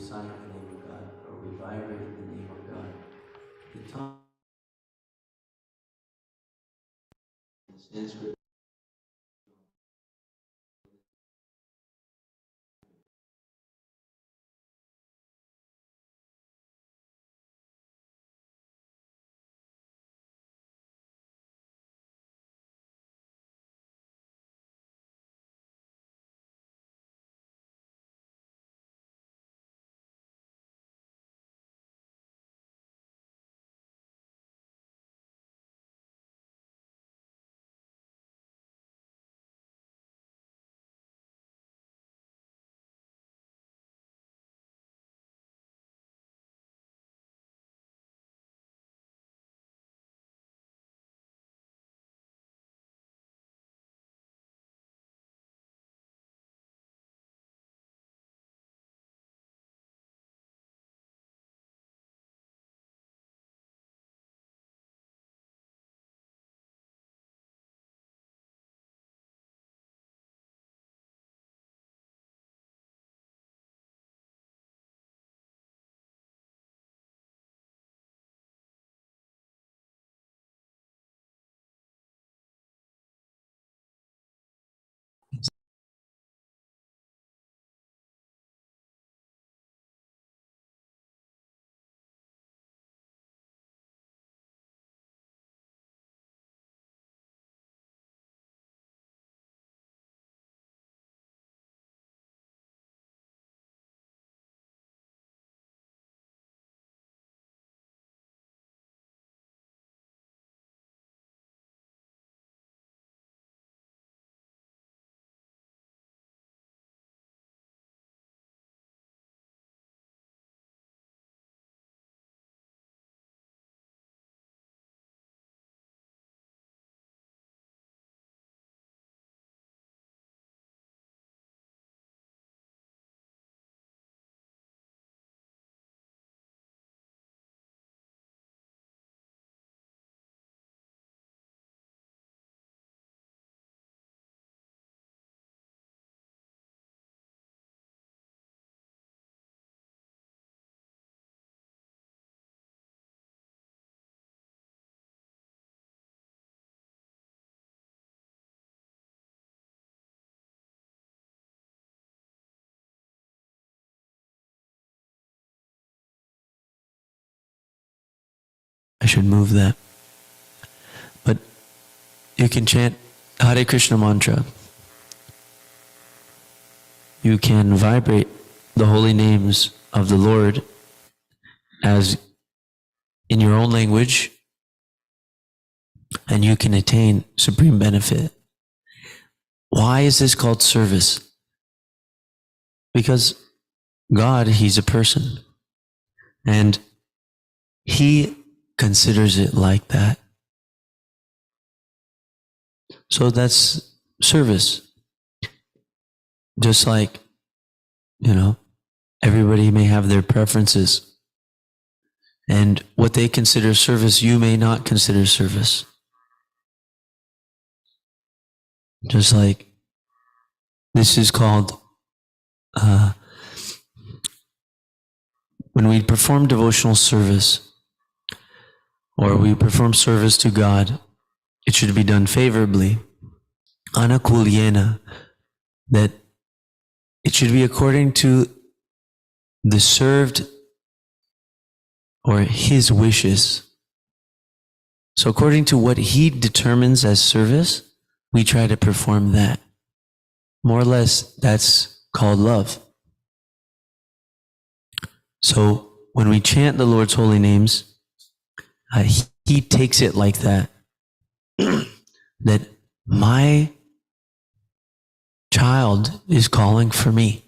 recite the name of God or we vibrate the name of God, the tongue in Scripture. I should move that. But you can chant Hare Krishna mantra. You can vibrate the holy names of the Lord as in your own language, and you can attain supreme benefit. Why is this called service? Because God, He's a person, and He considers it like that. So that's service. Just like, everybody may have their preferences. And what they consider service, you may not consider service. Just like this is called, when we perform devotional service, or we perform service to God, it should be done favorably, anakulyena, that it should be according to the served or his wishes. So according to what he determines as service, we try to perform that. More or less, that's called love. So when we chant the Lord's holy names, he takes it like that. That my child is calling for me.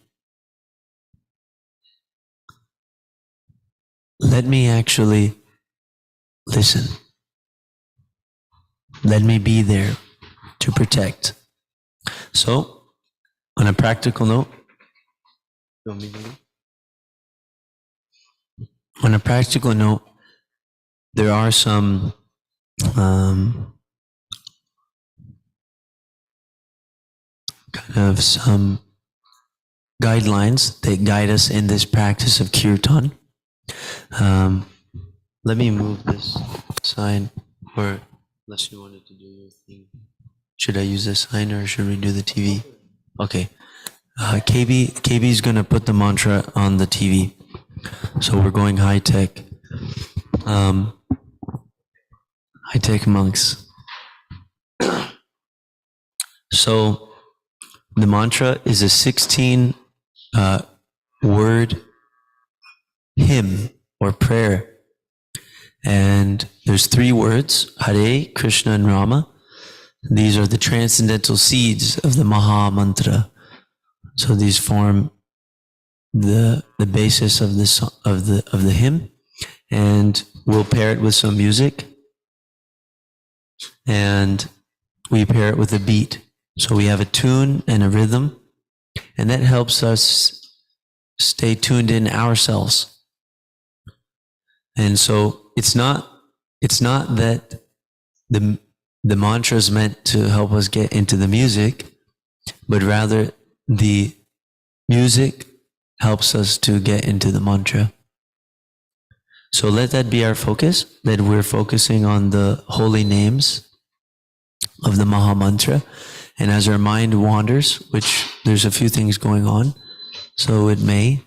Let me actually listen. Let me be there to protect. So, on a practical note, there are some some guidelines that guide us in this practice of kirtan. Let me move this sign, or unless you wanted to do your thing. Should I use this sign or should we do the TV? Okay. KB is going to put the mantra on the TV. So we're going high tech. High tech monks. So the mantra is a 16 word hymn or prayer. And there's 3 words, Hare, Krishna, and Rama. These are the transcendental seeds of the Maha Mantra. So these form the basis of the hymn, and we'll pair it with some music, and we pair it with a beat. So we have a tune and a rhythm, and that helps us stay tuned in ourselves. And so it's not that the mantra is meant to help us get into the music, but rather the music helps us to get into the mantra. So let that be our focus, that we're focusing on the holy names of the Maha Mantra. And as our mind wanders, which there's a few things going on, so it may,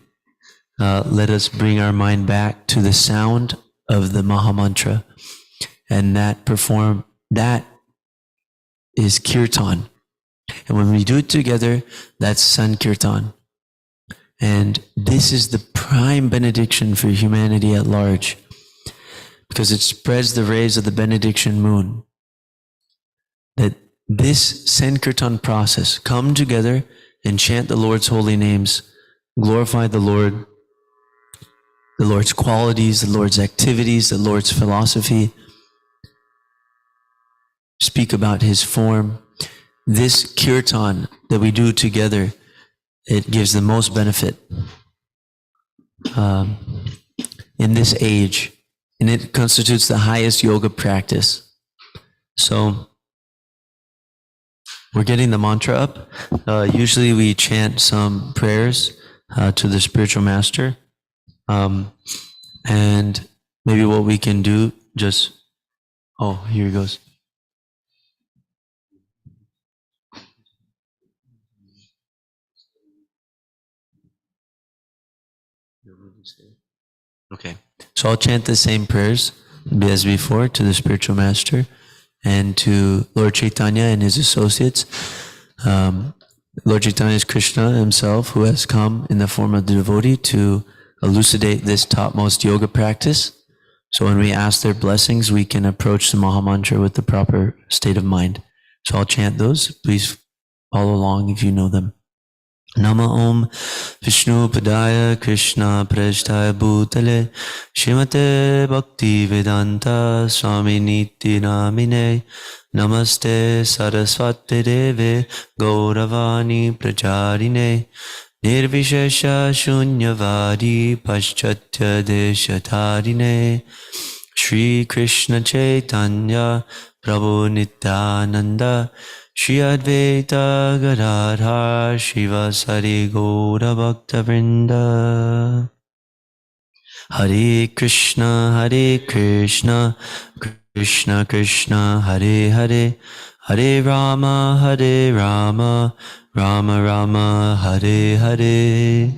let us bring our mind back to the sound of the Maha Mantra. And that is kirtan. And when we do it together, that's Sankirtan. And this is the prime benediction for humanity at large, because it spreads the rays of the benediction moon. That this Sankirtan process, come together and chant the Lord's holy names, glorify the Lord's qualities, the Lord's activities, the Lord's philosophy, speak about his form. This kirtan that we do together, it gives the most benefit in this age, and it constitutes the highest yoga practice. So we're getting the mantra up. Usually we chant some prayers to the spiritual master, and maybe what we can do, just, oh, here he goes. Okay, so I'll chant the same prayers as before to the spiritual master and to Lord Chaitanya and his associates. Lord Chaitanya is Krishna himself, who has come in the form of the devotee to elucidate this topmost yoga practice. So when we ask their blessings, we can approach the Maha Mantra with the proper state of mind. So I'll chant those. Please follow along if you know them. Nama Om Vishnu Padaya Krishna Prasthaya Bhutale Shrimate Bhakti Vedanta Swami Niti Namine Namaste Saraswati Deve Gauravani Pracharine Nirvishesha Shunyavadi Paschatya Deshatarine Shri Krishna Chaitanya Prabhu Nityananda Shri Advaita Gadadhar Shivasari Gaura Bhakta Vrinda. Hare Krishna, Krishna Krishna, Hare Hare, Hare Rama, Rama Rama, Hare Hare.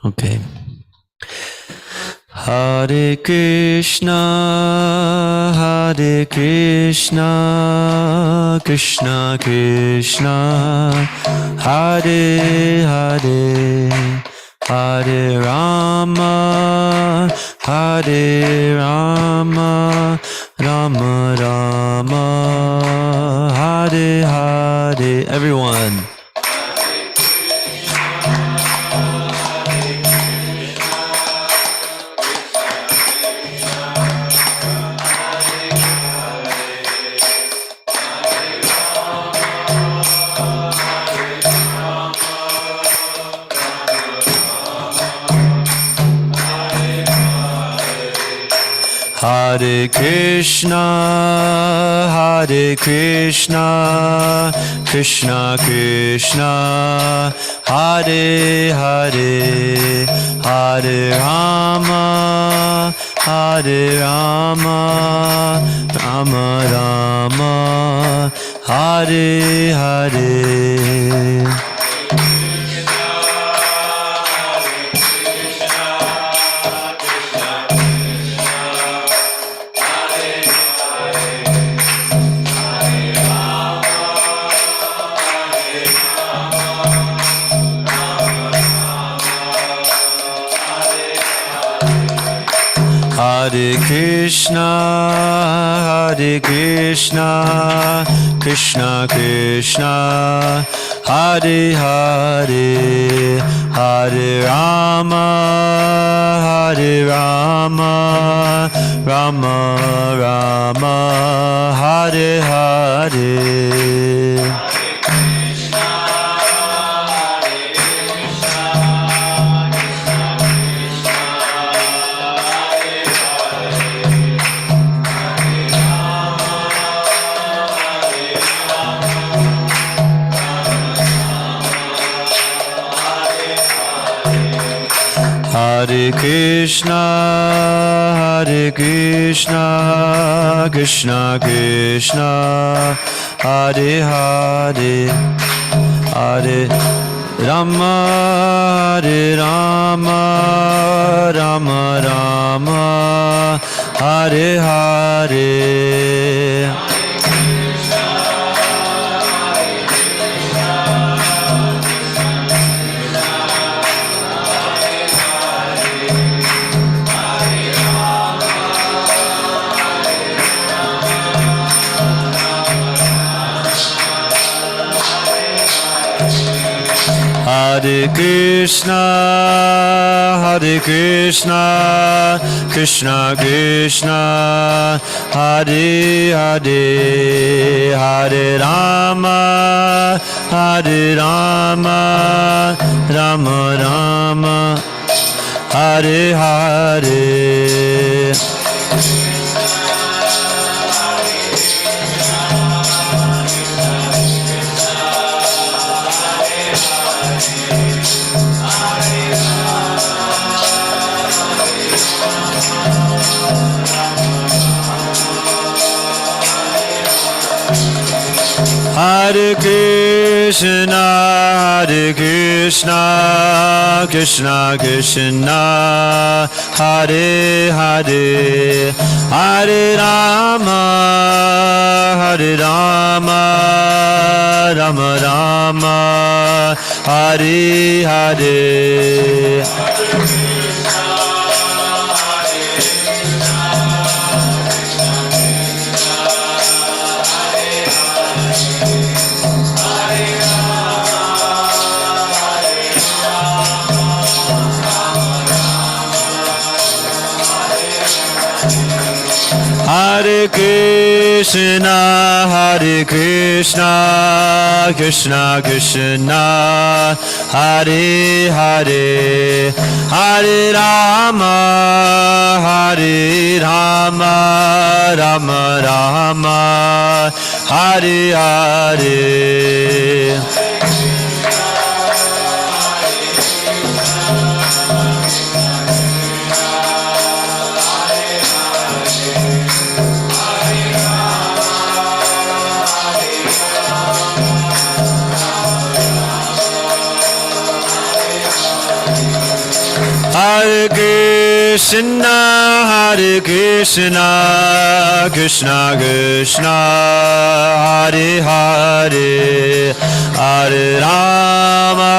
Okay. Hare Krishna, Krishna Krishna, Hare Hare, Hare Rama, Rama Rama, Hare Hare. Everyone. Hare Krishna, Krishna Krishna, Hare Hare, Hare Rama, Rama Rama, Hare Hare. Hare Krishna, Krishna Krishna, Hare Hare, Hare Rama, Rama Rama, Hare Hare. Hare Krishna, Krishna Krishna, Hare Hare, Hare Rama, Rama Rama, Hare Hare. Hare Krishna, Krishna Krishna, Hare Hare, Hare Rama, Rama Rama, Hare Hare. Hare Krishna, Krishna Krishna, Hare Hare, Hare Rama, Rama Rama, Hare Hare. Hare Krishna, Krishna Krishna, Hare Hare, Hare Rama, Rama Rama, Hare Hare. Hare Krishna, Krishna Krishna, Hare Hare, Hare Rama,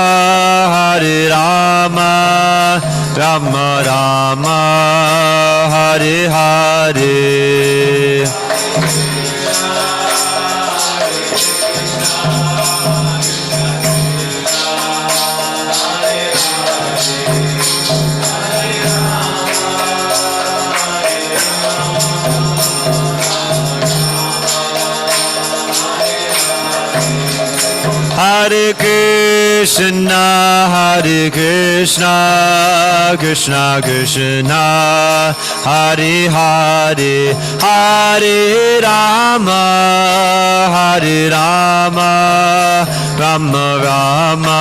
Rama Rama, Hare Hare. Hare Hare Krishna, Krishna Krishna, Hare Hare, Hare Rama, Hare Rama, Rama Rama,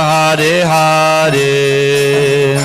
Hare Hare.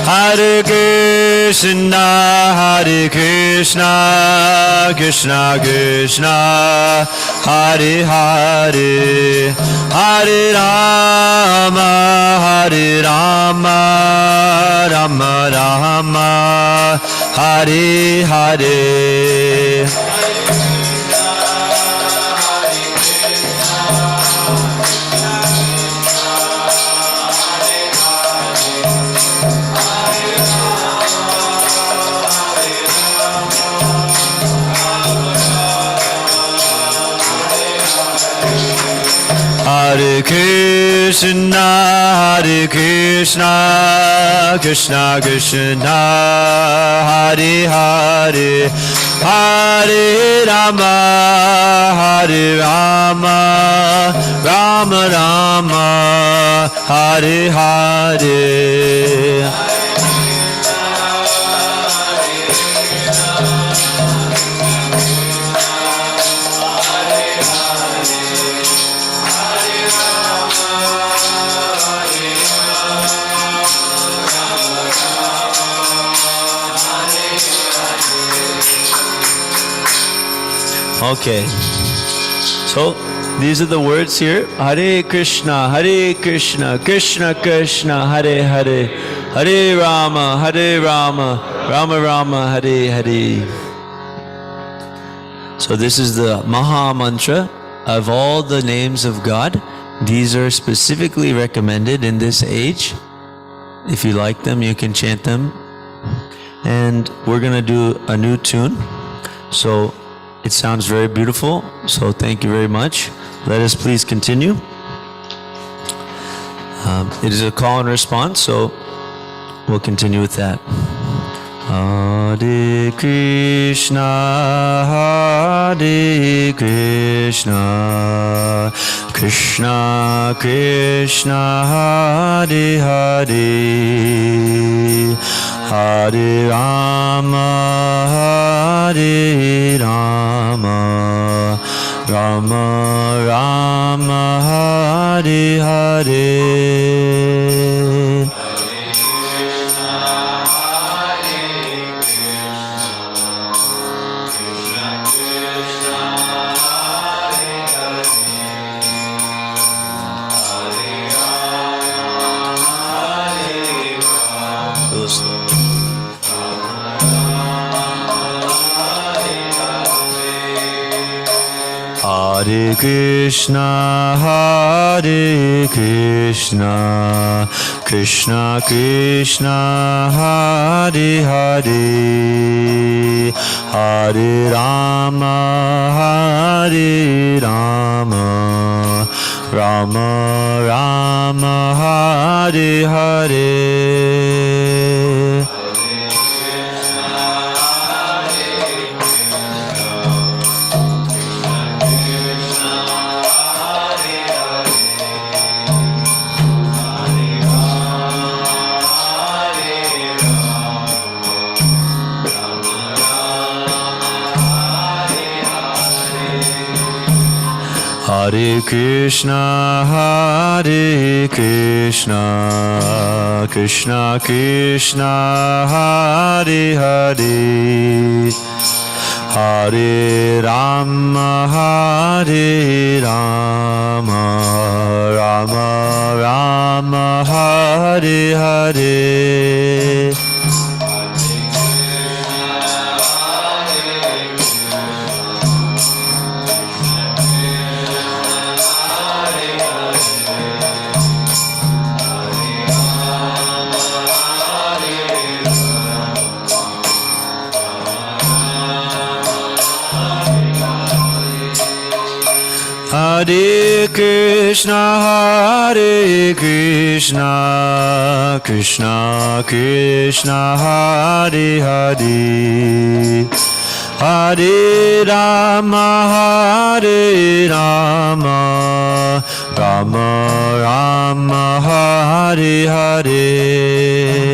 Hare Krishna, Hare Krishna, Krishna Krishna, Hare Hare, Hare Rama, Hare Rama, Rama Rama, Hare Hare. Hare Krishna, Hare Krishna, Krishna Krishna, Hare Hare, Hare Rama, Hare Rama, Rama Rama, Hare Hare. Okay, so these are the words here. Hare Krishna, Krishna Krishna, Hare Hare, Hare Rama, Rama Rama, Hare Hare. So this is the Maha Mantra of all the names of God. These are specifically recommended in this age. If you like them, you can chant them. And we're going to do a new tune. So it sounds very beautiful, so thank you very much. Let us please continue. It is a call and response, so we'll continue with that. Hare Krishna, Hare Krishna, Krishna Krishna, Hare Hare, Hare Rama, Hare Rama, Rama Rama, Hare Hare. Hare Krishna, Hare Krishna, Krishna Krishna, Hare Hare, Hare Rama, Hare Rama, Rama Rama, Hare Hare. Hare Krishna, Hare Krishna, Krishna Krishna, Hare Hare, Hare Rama, Hare Rama, Rama Rama, Hare Hare. Hare Krishna, Krishna Krishna, Hare Hare, Hare Rama, Rama Rama, Hare Hare.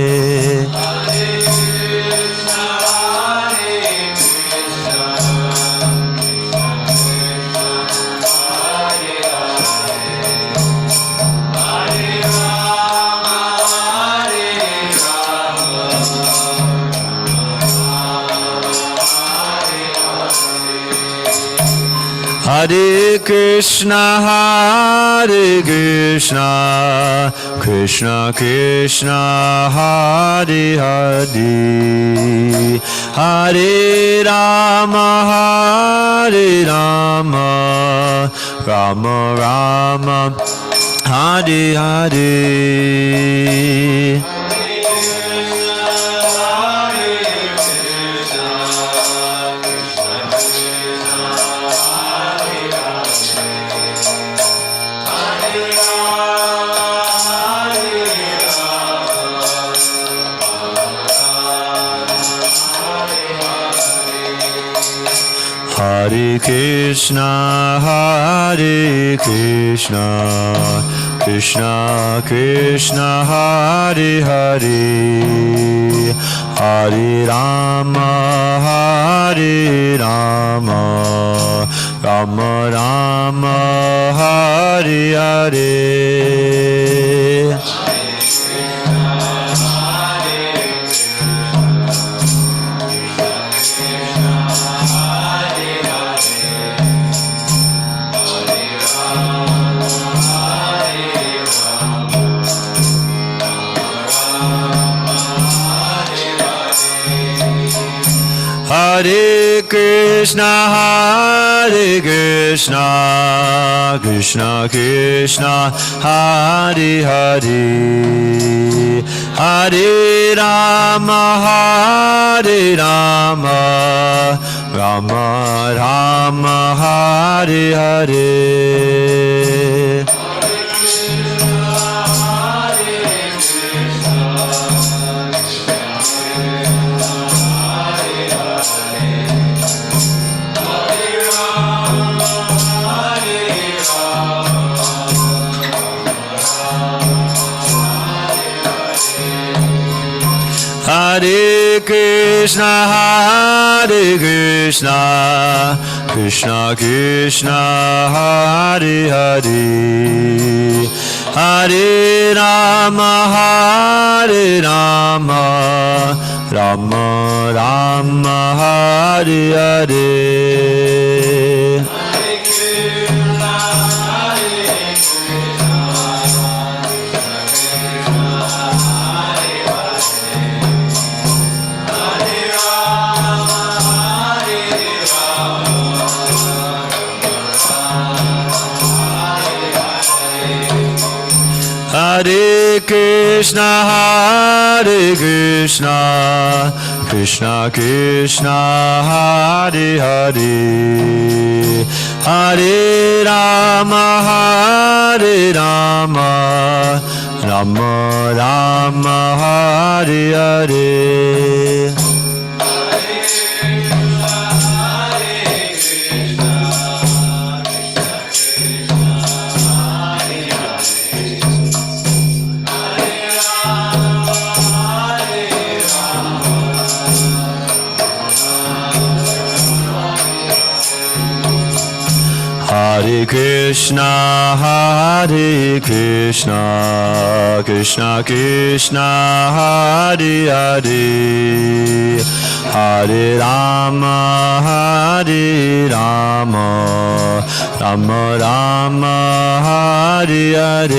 Hare Krishna, Krishna Krishna, Hare Hare, Hare Rama, Rama Rama, Hare Hare. Hare Krishna, Krishna Krishna, Hare Hare, Hare Rama, Rama Rama, Hare Hare. Hare Krishna, Krishna Krishna, Hare Hare, Hare Rama, Rama Rama, Hare Hare. Hare Krishna, Krishna Krishna, Hare Hare, Hare Rama, Rama Rama, Hare Hare. Hare Krishna, Krishna Krishna, Hare Hare, Hare Rama, Rama Rama, Hare Hare. Hare Krishna, Krishna Krishna, Hare Hare, Hare Rama, Rama Rama, Hare Hare.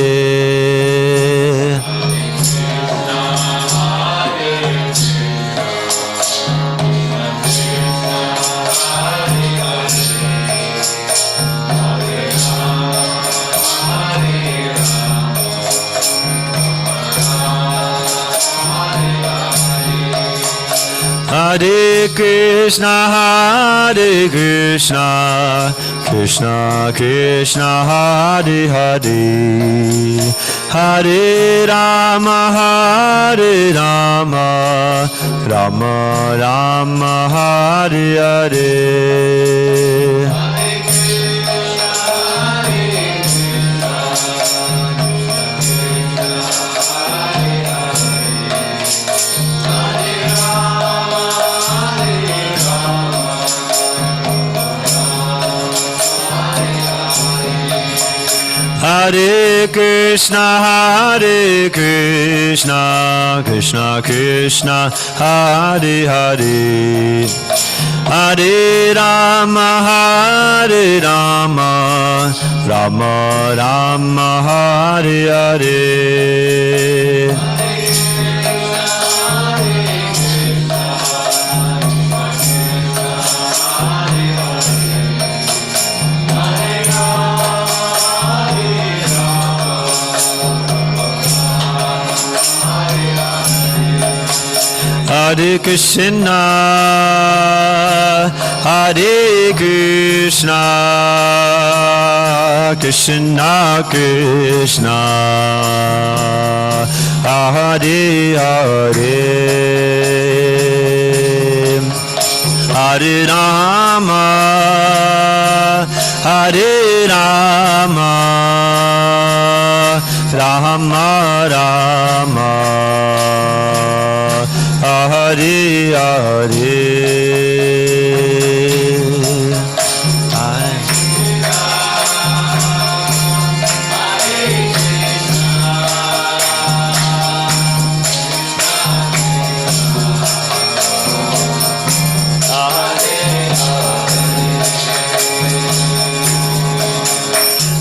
Hare Krishna, Krishna Krishna Hare Hare, Hare Rama Hare Rama, Rama Rama Hare Hare. Hare Krishna, Krishna Krishna, Hare Hare, Hare Rama, Rama Rama, Hare Hare. Hare Krishna, Krishna Krishna, Hare Hare, Hare Rama, Rama Rama, Hare Hare.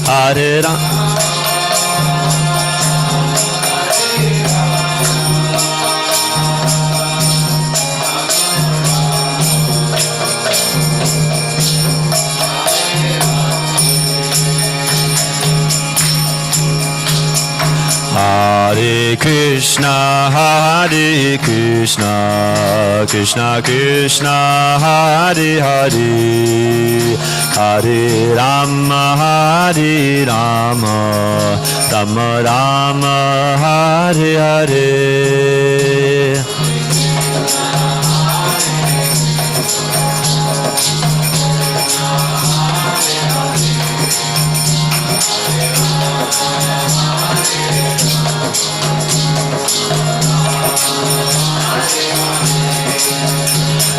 Hare Rama. Hare Krishna, Krishna Krishna, Hare Hare, Hare Rama, Rama Rama, Hare Hare.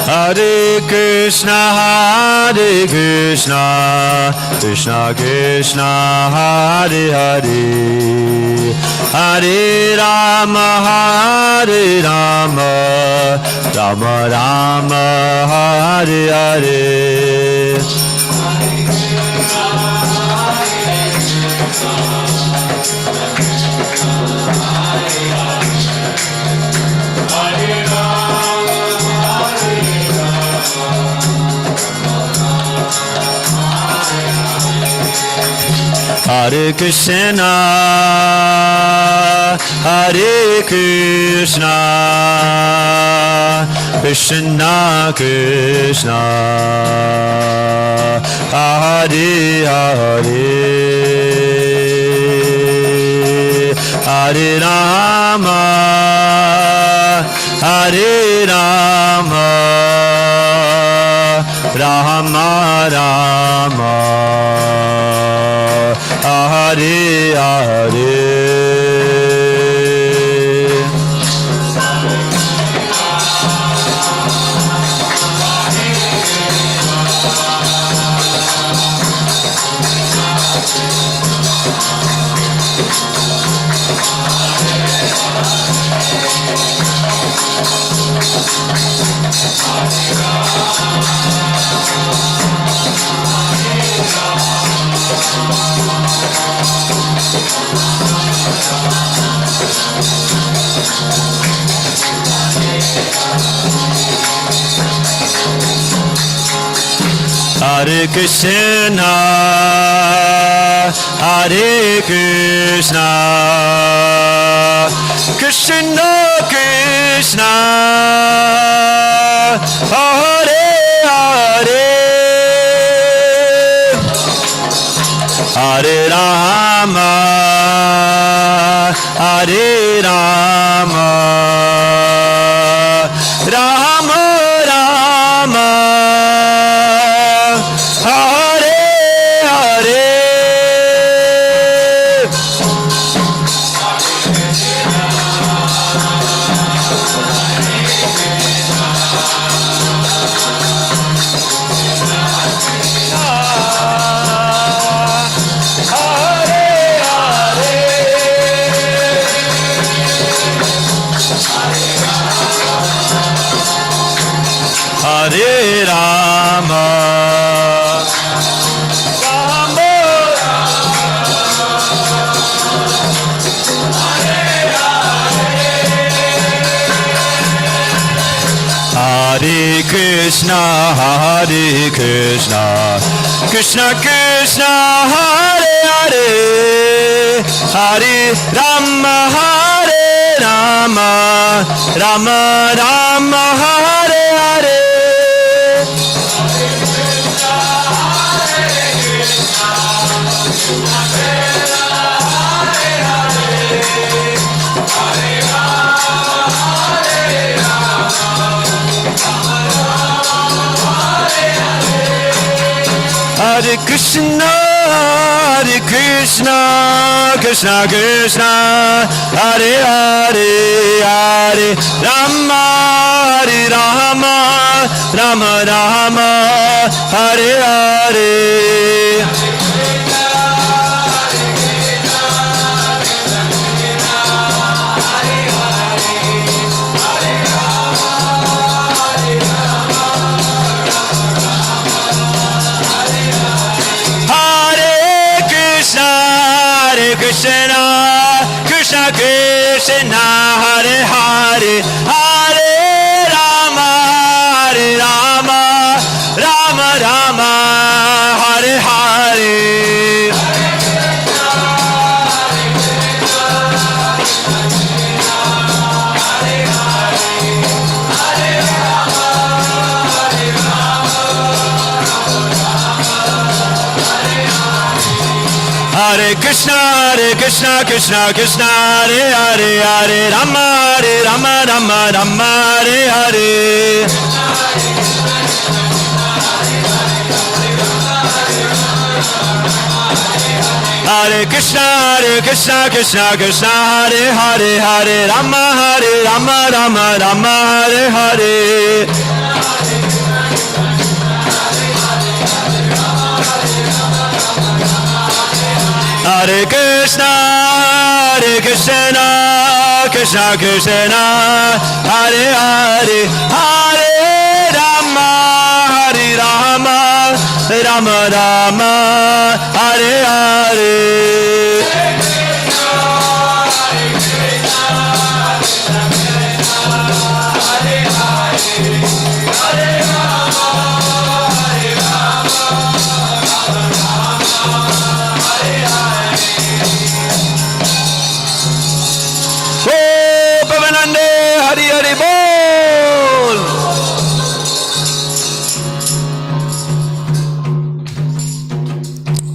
Hare Krishna, Krishna Krishna, Hare Hare, Hare Rama, Rama Rama, Hare Hare. Hare Krishna, Krishna Krishna, Hare Hare, Hare Rama, Rama Rama, Hare Hare. Hare Krishna, Krishna Krishna, Hare Hare, Hare Rama, Rama Hare Krishna, Krishna Krishna, Hare Hare, Hare Rama, Rama Rama, Hare Hare. Hare Krishna, Krishna Krishna, Hare Hare, Hare Rama, Rama Rama, Hare Hare. Krishna, Krishna Krishna, Hare Hare, Hare Rama, Rama Rama, Hare Hare. Hare Krishna, Krishna Krishna, Hare Hare, Hare Rama, Rama Rama, Hare Hare. Hare Krishna, Krishna Krishna, Hare Hare, Hare Rama, Rama Hare Hare. Hare Krishna, Krishna Krishna, Hare Hare, Hare Rama, Rama Rama, Hare Hare.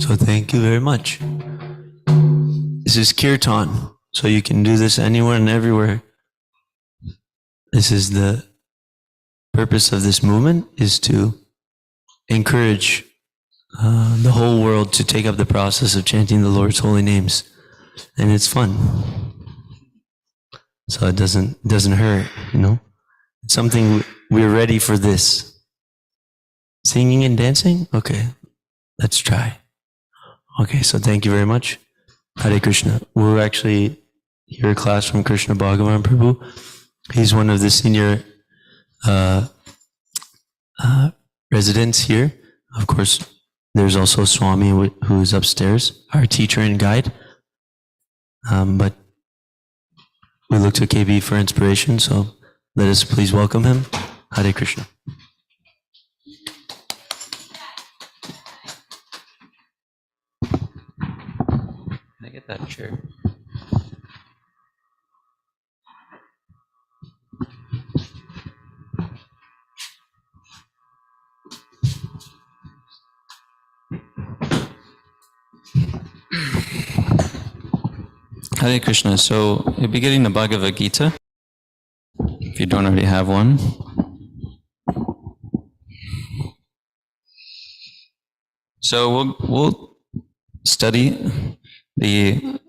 So thank you very much. This is Kirtan, so you can do this anywhere and everywhere. This is the purpose of this movement, is to encourage the whole world to take up the process of chanting the Lord's holy names. And it's fun. So it doesn't hurt, you know? It's something, we're ready for this. Singing and dancing? Okay, let's try. Okay, so thank you very much. Hare Krishna. We'll actually hear a class from Krishna Bhagavan Prabhu. He's one of the senior residents here. Of course, there's also Swami who is upstairs, our teacher and guide. But we look to KB for inspiration, so let us please welcome him. Hare Krishna. Can I get that chair? Hare Krishna. So you'll be getting the Bhagavad Gita, if you don't already have one. So we'll study the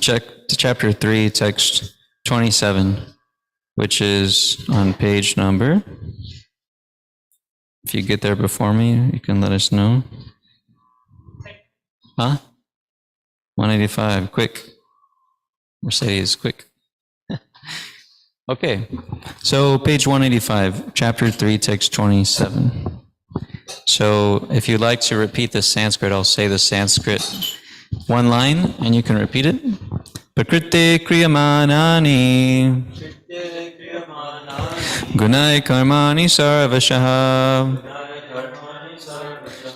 chapter 3, text 27, which is on page number. If you get there before me, you can let us know. Huh? 185, quick. Mercedes, quick. Okay, so page 185, chapter 3, text 27. So if you'd like to repeat the Sanskrit, I'll say the Sanskrit one line and you can repeat it. Prakrite kriyamanani gunai karmani sarvashaha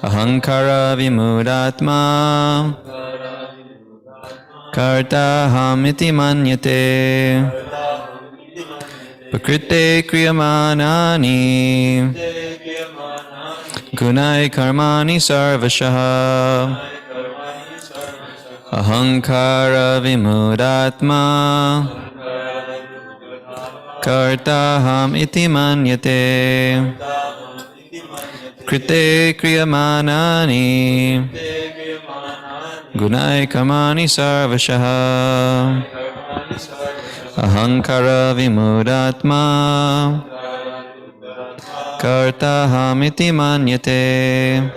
ahankara vimudatma kartaham iti manyate. Prakrite kriyamanani gunai karmani sarvashaha ahankara vimudatma kartaham iti manyate. Krite kriyamanani gunai karmani sarvashaha ahankara vimudatma kartaham iti manyate.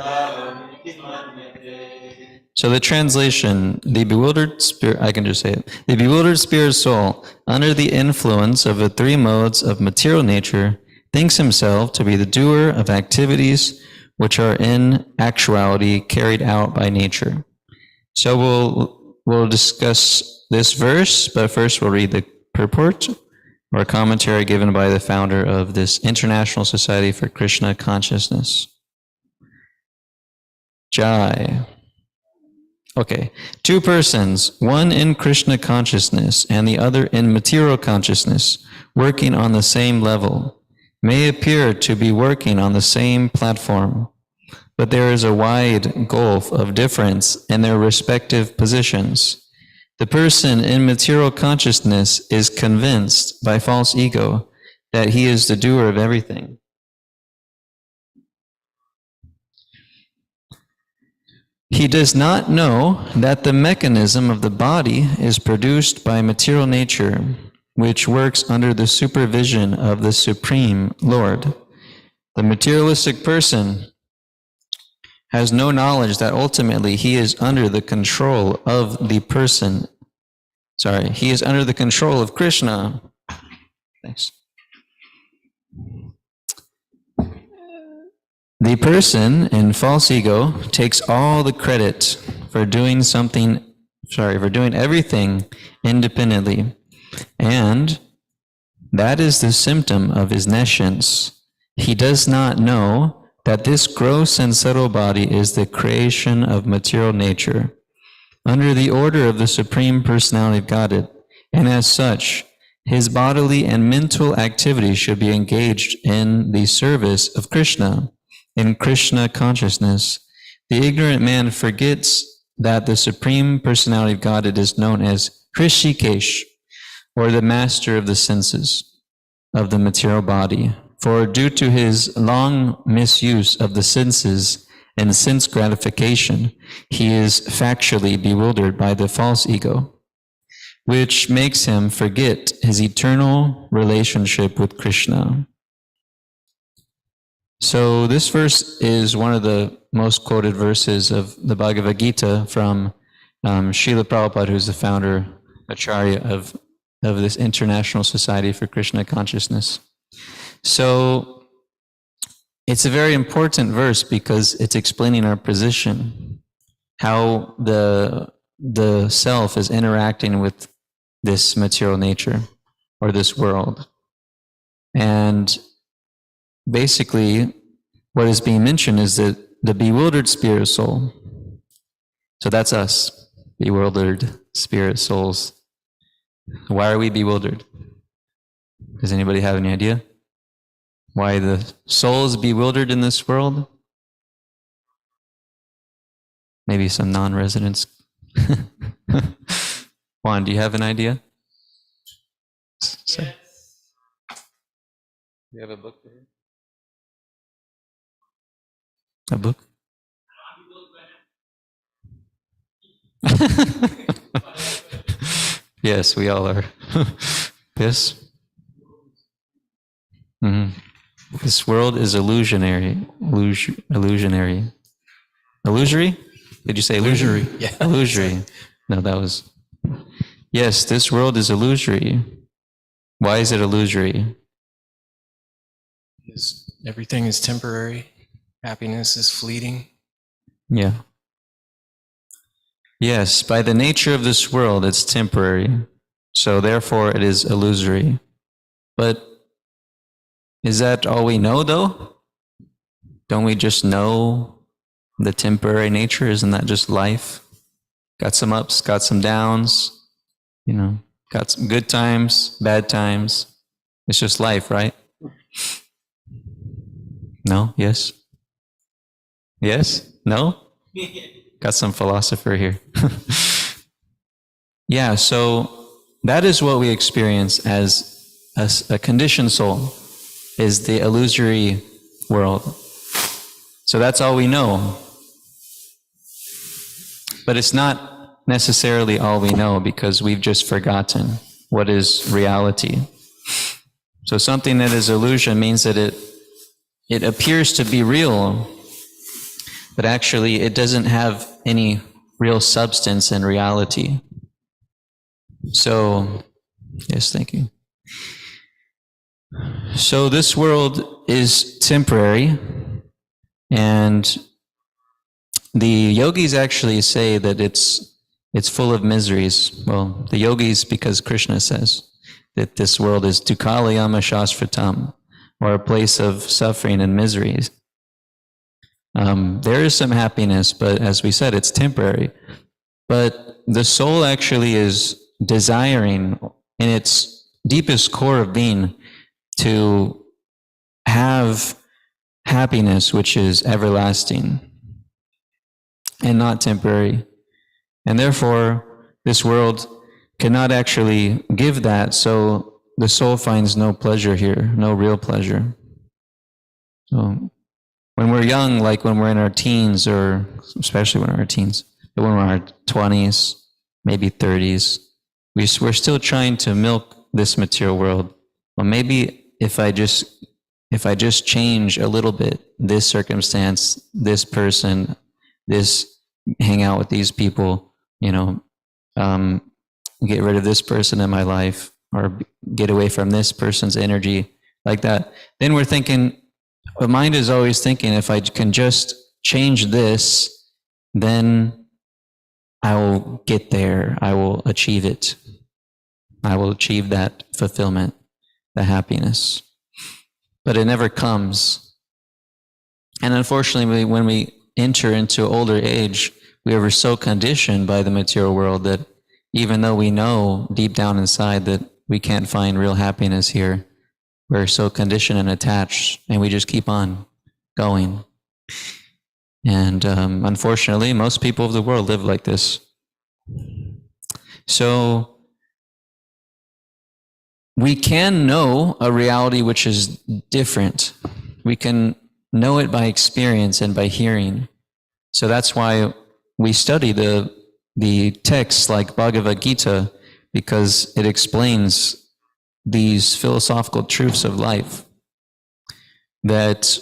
So the translation, the bewildered spirit, I can just say it. The bewildered spirit soul, under the influence of the three modes of material nature, thinks himself to be the doer of activities which are in actuality carried out by nature. So we'll discuss this verse, but first we'll read the purport or commentary given by the founder of this International Society for Krishna Consciousness. Jai. Okay, two persons, one in Krishna consciousness and the other in material consciousness, working on the same level, may appear to be working on the same platform, but there is a wide gulf of difference in their respective positions. The person in material consciousness is convinced by false ego that he is the doer of everything. He does not know that the mechanism of the body is produced by material nature, which works under the supervision of the Supreme Lord. The materialistic person has no knowledge that ultimately he is under the control of the person. He is under the control of Krishna. Thanks. The person in false ego takes all the credit for doing everything independently. And that is the symptom of his nescience. He does not know that this gross and subtle body is the creation of material nature, under the order of the Supreme Personality of Godhead, and as such, his bodily and mental activities should be engaged in the service of Krishna. In Krishna consciousness, the ignorant man forgets that the Supreme Personality of Godhead is known as Hrishikesh, or the master of the senses of the material body. For due to his long misuse of the senses and sense gratification, he is factually bewildered by the false ego, which makes him forget his eternal relationship with Krishna. So this verse is one of the most quoted verses of the Bhagavad Gita from Srila Prabhupada, who's the founder, Acharya of this International Society for Krishna Consciousness. So it's a very important verse because it's explaining our position, how the self is interacting with this material nature or this world. And basically, what is being mentioned is that the bewildered spirit soul, so that's us, bewildered spirit souls. Why are we bewildered? Does anybody have any idea? Why the soul is bewildered in this world? Maybe some non-residents. Juan, do you have an idea? Yes. You have a book there? A book? Yes, we all are. Yes? Mm-hmm. This world is illusionary. Illusionary. Illusory? Did you say illusory? Yeah. Illusory. No, that was... Yes, this world is illusory. Why is it illusory? Because everything is temporary. Happiness is fleeting. Yeah. Yes, by the nature of this world, it's temporary. So therefore, it is illusory. But is that all we know, though? Don't we just know the temporary nature? Isn't that just life? Got some ups, got some downs, got some good times, bad times. It's just life, right? No? Yes? Yes? No? Got some philosopher here. Yeah, so that is what we experience as a conditioned soul, is the illusory world. So that's all we know. But it's not necessarily all we know, because we've just forgotten what is reality. So something that is illusion means that it appears to be real, but actually it doesn't have any real substance and reality. So, yes, thank you. So this world is temporary, and the yogis actually say that it's full of miseries. Well, the yogis, because Krishna says that this world is dukkhalayama shasvatam, or a place of suffering and miseries. There is some happiness, but as we said, it's temporary. But the soul actually is desiring in its deepest core of being to have happiness which is everlasting and not temporary. And therefore, this world cannot actually give that, so the soul finds no pleasure here, no real pleasure. So when we're young, like when we're in our teens, or especially when we're in our teens, but when we're in our 20s, maybe 30s, we're still trying to milk this material world. Well, maybe if I just change a little bit, this circumstance, this person, this hang out with these people, get rid of this person in my life, or get away from this person's energy, like that. Then we're thinking, the mind is always thinking, if I can just change this, then I will get there. I will achieve it. I will achieve that fulfillment, the happiness. But it never comes. And unfortunately, when we enter into older age, we are so conditioned by the material world that even though we know deep down inside that we can't find real happiness here, we're so conditioned and attached, and we just keep on going. And unfortunately, most people of the world live like this. So we can know a reality which is different. We can know it by experience and by hearing. So that's why we study the texts like Bhagavad Gita, because it explains these philosophical truths of life. That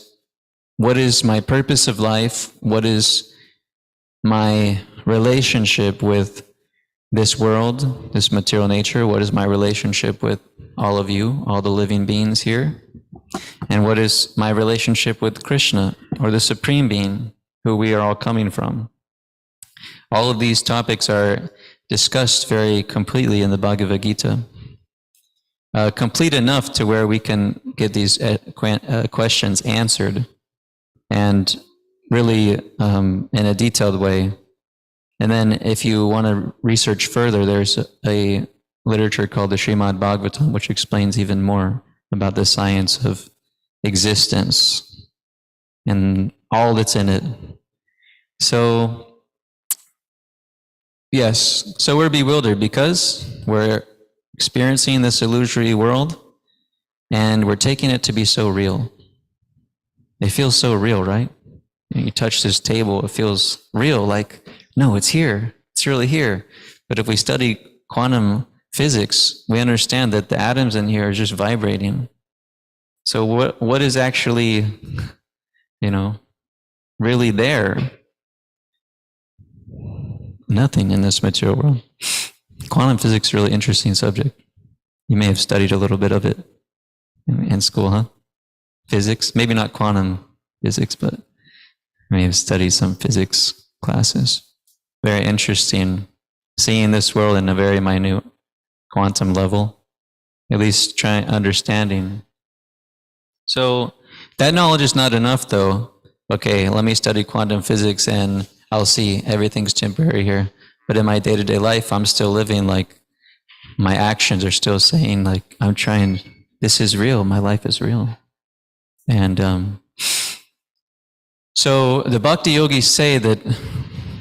what is my purpose of life? What is my relationship with this world, this material nature? What is my relationship with all of you, all the living beings here? And what is my relationship with Krishna, or the Supreme Being, who we are all coming from? All of these topics are discussed very completely in the Bhagavad Gita. Complete enough to where we can get these questions answered, and really in a detailed way. And then if you want to research further, there's a literature called the Srimad Bhagavatam, which explains even more about the science of existence and all that's in it. So, yes, so we're bewildered because we're experiencing this illusory world, and we're taking it to be so real. It feels so real, right? You touch this table, it feels real, like, no, it's here. It's really here. But if we study quantum physics, we understand that the atoms in here are just vibrating. So what is actually, really there? Nothing in this material world. Quantum physics is a really interesting subject. You may have studied a little bit of it in school, huh? Physics, maybe not quantum physics, but you may have studied some physics classes. Very interesting seeing this world in a very minute quantum level, at least understanding. So that knowledge is not enough though. Okay, let me study quantum physics and I'll see everything's temporary here. But in my day-to-day life, I'm still living like my actions are still saying like, I'm trying, this is real, my life is real. And so the bhakti yogis say that,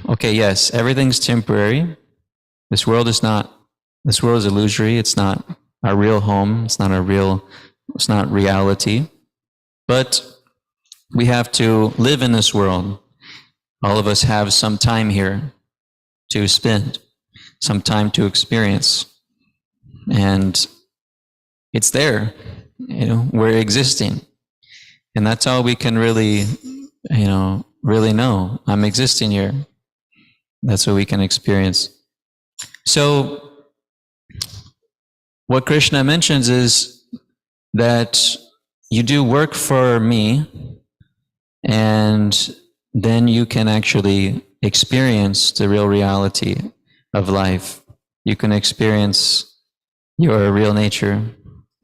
okay, yes, everything's temporary. This world is illusory. It's not our real home. It's not reality. But we have to live in this world. All of us have some time here to spend, some time to experience. And it's there, we're existing. And that's all we can really know. I'm existing here. That's what we can experience. So what Krishna mentions is that you do work for me, and then you can actually experience the real reality of life. You can experience your real nature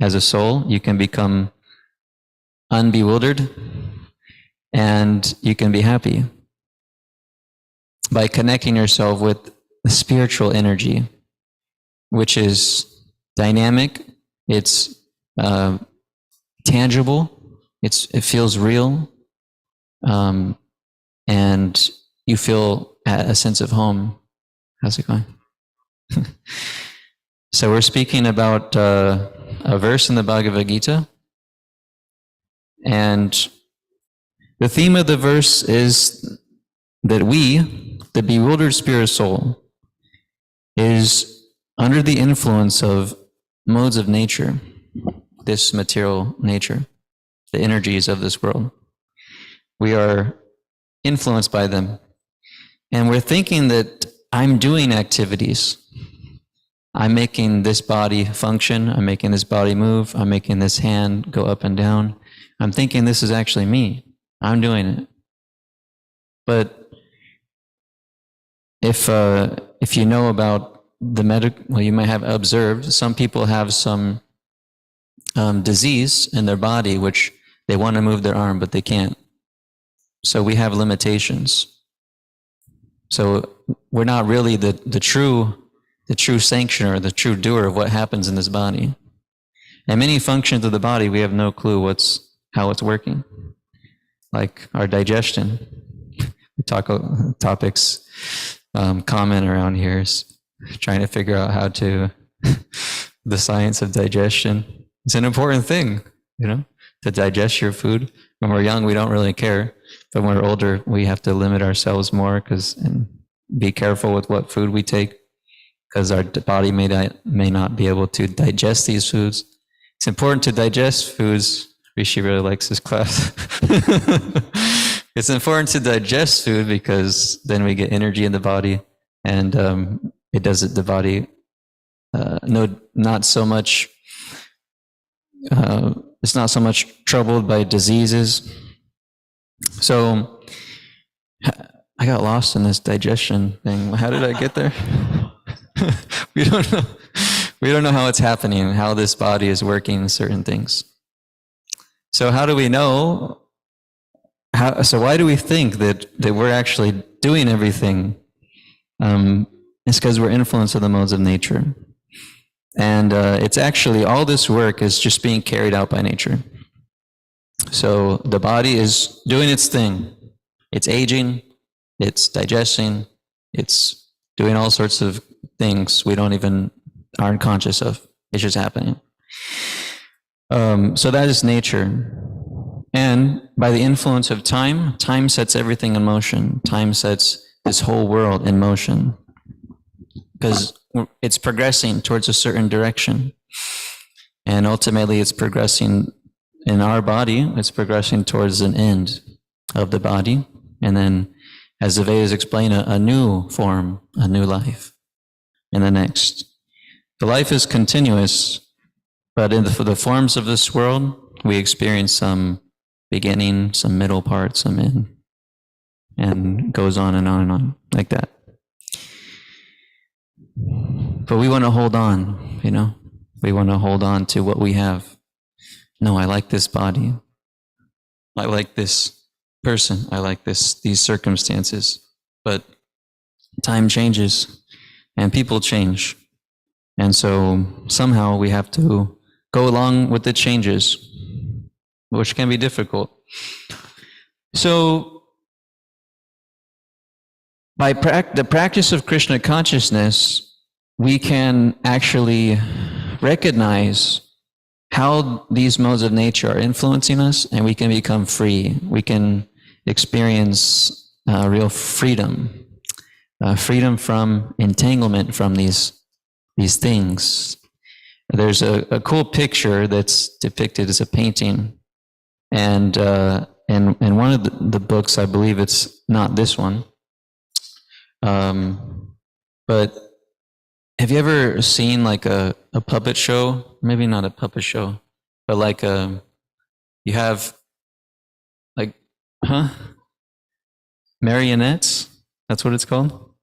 as a soul. You can become unbewildered, and you can be happy by connecting yourself with the spiritual energy, which is dynamic, it's tangible, it feels real, and you feel a sense of home. How's it going? So we're speaking about a verse in the Bhagavad Gita, and the theme of the verse is that we, the bewildered spirit soul, is under the influence of modes of nature, this material nature, the energies of this world. We are influenced by them. And we're thinking that I'm doing activities. I'm making this body function. I'm making this body move. I'm making this hand go up and down. I'm thinking this is actually me. I'm doing it. But if you know about you might have observed some people have some disease in their body which they want to move their arm but they can't. So we have limitations. So we're not really the true sanctioner, the true doer of what happens in this body. And many functions of the body we have no clue how it's working. Like our digestion. We talk topics common around here is trying to figure out how to the science of digestion. It's an important thing, to digest your food. When we're young, we don't really care. But when we're older, we have to limit ourselves more and be careful with what food we take, because our body may not be able to digest these foods. It's important to digest foods. Rishi really likes this class. It's important to digest food because then we get energy in the body, and it does the body not so much. It's not so much troubled by diseases. So I got lost in this digestion thing. How did I get there? We don't know. We don't know how it's happening, how this body is working certain things. So how do we know? So why do we think that we're actually doing everything? It's because we're influenced by the modes of nature. And it's actually, all this work is just being carried out by nature. So the body is doing its thing. It's aging, it's digesting, it's doing all sorts of things we aren't conscious of. It's just happening. So that is nature. And by the influence of time sets everything in motion. Time sets this whole world in motion. Because it's progressing towards a certain direction. And ultimately it's progressing in our body, it's progressing towards an end of the body. And then, as the Vedas explain, a new form, a new life in the next. The life is continuous, But in the forms of this world, we experience some beginning, some middle part, some end, and goes on and on and on like that. But we want to hold on, we want to hold on to what we have. No, I like this body. I like this person. I like these circumstances. But time changes and people change. And so somehow we have to go along with the changes, which can be difficult. So by the practice of Krishna consciousness, we can actually recognize how these modes of nature are influencing us, and we can become free. We can experience real freedom, freedom from entanglement from these things. There's a cool picture that's depicted as a painting, and in one of the books, I believe it's not this one, but have you ever seen like a puppet show? Maybe not a puppet show, but like you have like, marionettes? That's what it's called?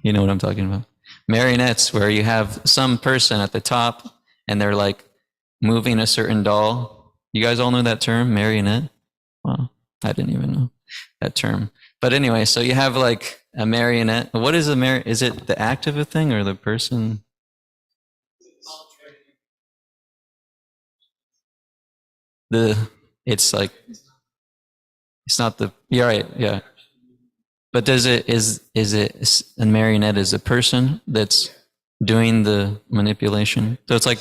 You know what I'm talking about. Marionettes, where you have some person at the top and they're like moving a certain doll. You guys all know that term, marionette? Wow, I didn't even know that term. But anyway, so you have like a marionette. What is a marionette? Is it the act of a thing or the person? It's like, it's not the, you're right, yeah. But is it a marionette is a person that's doing the manipulation? So it's like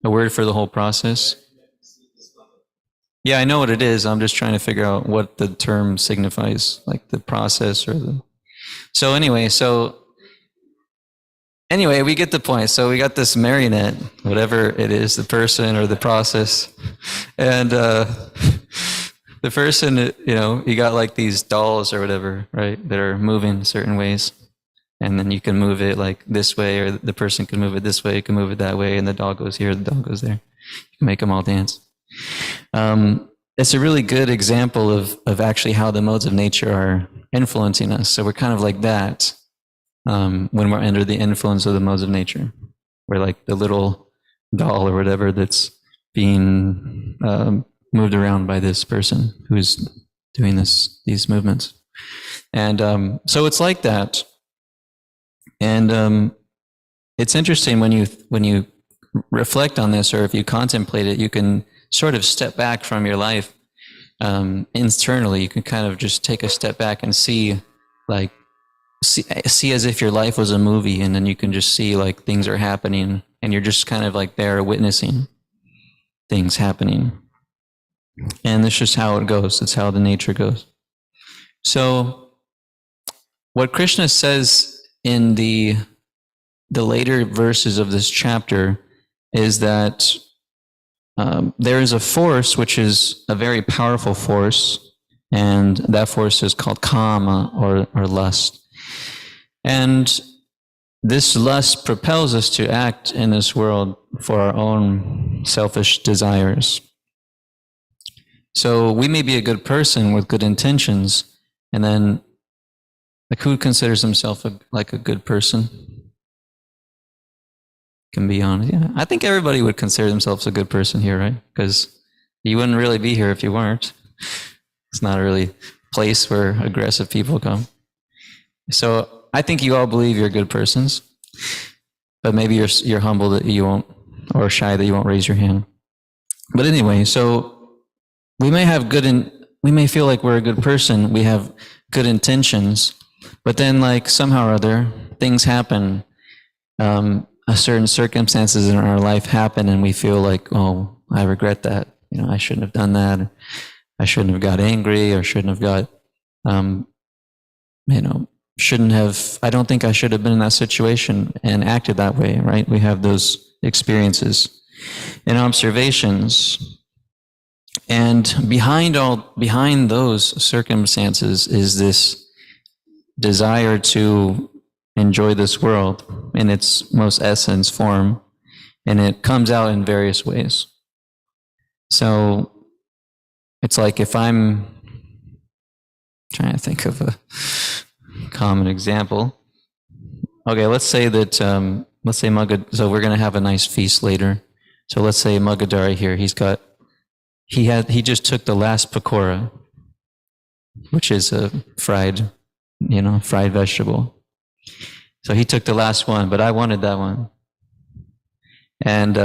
a word for the whole process? Yeah, I know what it is. I'm just trying to figure out what the term signifies, like the process or the... So anyway, we get the point. So we got this marionette, whatever it is, the person or the process. And the person, you got like these dolls or whatever, right, that are moving certain ways. And then you can move it like this way, or the person can move it this way, you can move it that way, and the doll goes here, the doll goes there. You can make them all dance. It's a really good example of actually how the modes of nature are influencing us. So we're kind of like that when we're under the influence of the modes of nature. We're like the little doll or whatever that's being moved around by this person who's doing these movements. And so it's like that. And it's interesting when you reflect on this, or if you contemplate it, you can sort of step back from your life internally. You can kind of just take a step back and see as if your life was a movie, and then you can just see like things are happening, and you're just kind of like there witnessing things happening. And that's just how it goes. It's how the nature goes. So what Krishna says in the later verses of this chapter is that there is a force which is a very powerful force, and that force is called kama, or lust. And this lust propels us to act in this world for our own selfish desires. So we may be a good person with good intentions, and then like, who considers himself like a good person? Can be honest. Yeah, I think everybody would consider themselves a good person here, right? Because you wouldn't really be here if you weren't. It's not a really place where aggressive people come. So I think you all believe you're good persons, but maybe you're humble that you won't, or shy that you won't raise your hand. But anyway, so we may feel like we're a good person. We have good intentions, but then like somehow or other things happen. Certain circumstances in our life happen, and we feel like, oh, I regret that. I shouldn't have done that. I shouldn't have got angry, or shouldn't have got, I don't think I should have been in that situation and acted that way, right? We have those experiences and observations. And behind those circumstances is this desire to enjoy this world in its most essence form, And it comes out in various ways. So it's like if I'm trying to think of a common example. Okay, let's say that, so we're going to have a nice feast later. So let's say Magadari here, he just took the last pakora, which is a fried vegetable. So he took the last one, but I wanted that one. And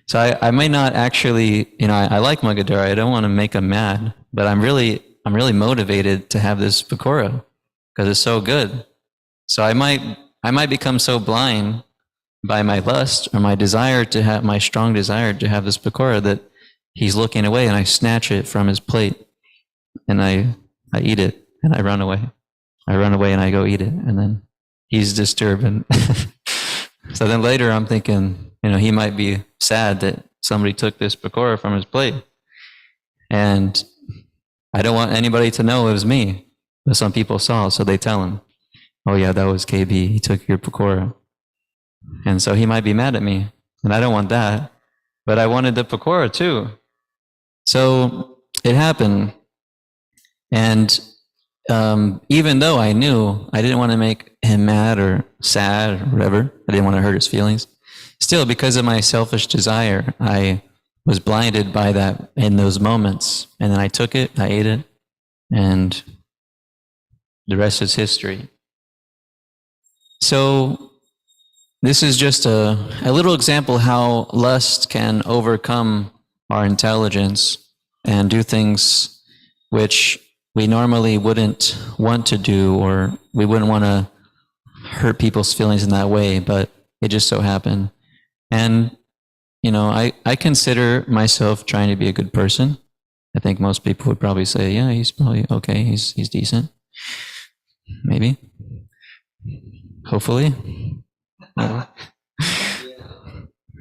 so I may not actually, I like Magadari. I don't want to make him mad, but I'm really motivated to have this pakora because it's so good. So I might become so blind by my lust or my strong desire to have this pakora that he's looking away, and I snatch it from his plate and I eat it and I run away. I run away and I go eat it, and then he's disturbed. And so then later I'm thinking, he might be sad that somebody took this pakora from his plate. And I don't want anybody to know it was me, but some people saw, so they tell him, oh yeah, that was KB, he took your pakora. And so he might be mad at me, and I don't want that, but I wanted the pakora too. So it happened. And even though I knew I didn't want to make him mad or sad or whatever, I didn't want to hurt his feelings, still, because of my selfish desire, I was blinded by that in those moments. And then I took it, I ate it, and the rest is history. So this is just a little example how lust can overcome our intelligence and do things which we normally wouldn't want to do, or we wouldn't want to hurt people's feelings in that way, but it just so happened. And, I consider myself trying to be a good person. I think most people would probably say, yeah, he's probably okay, he's decent. Maybe. Hopefully.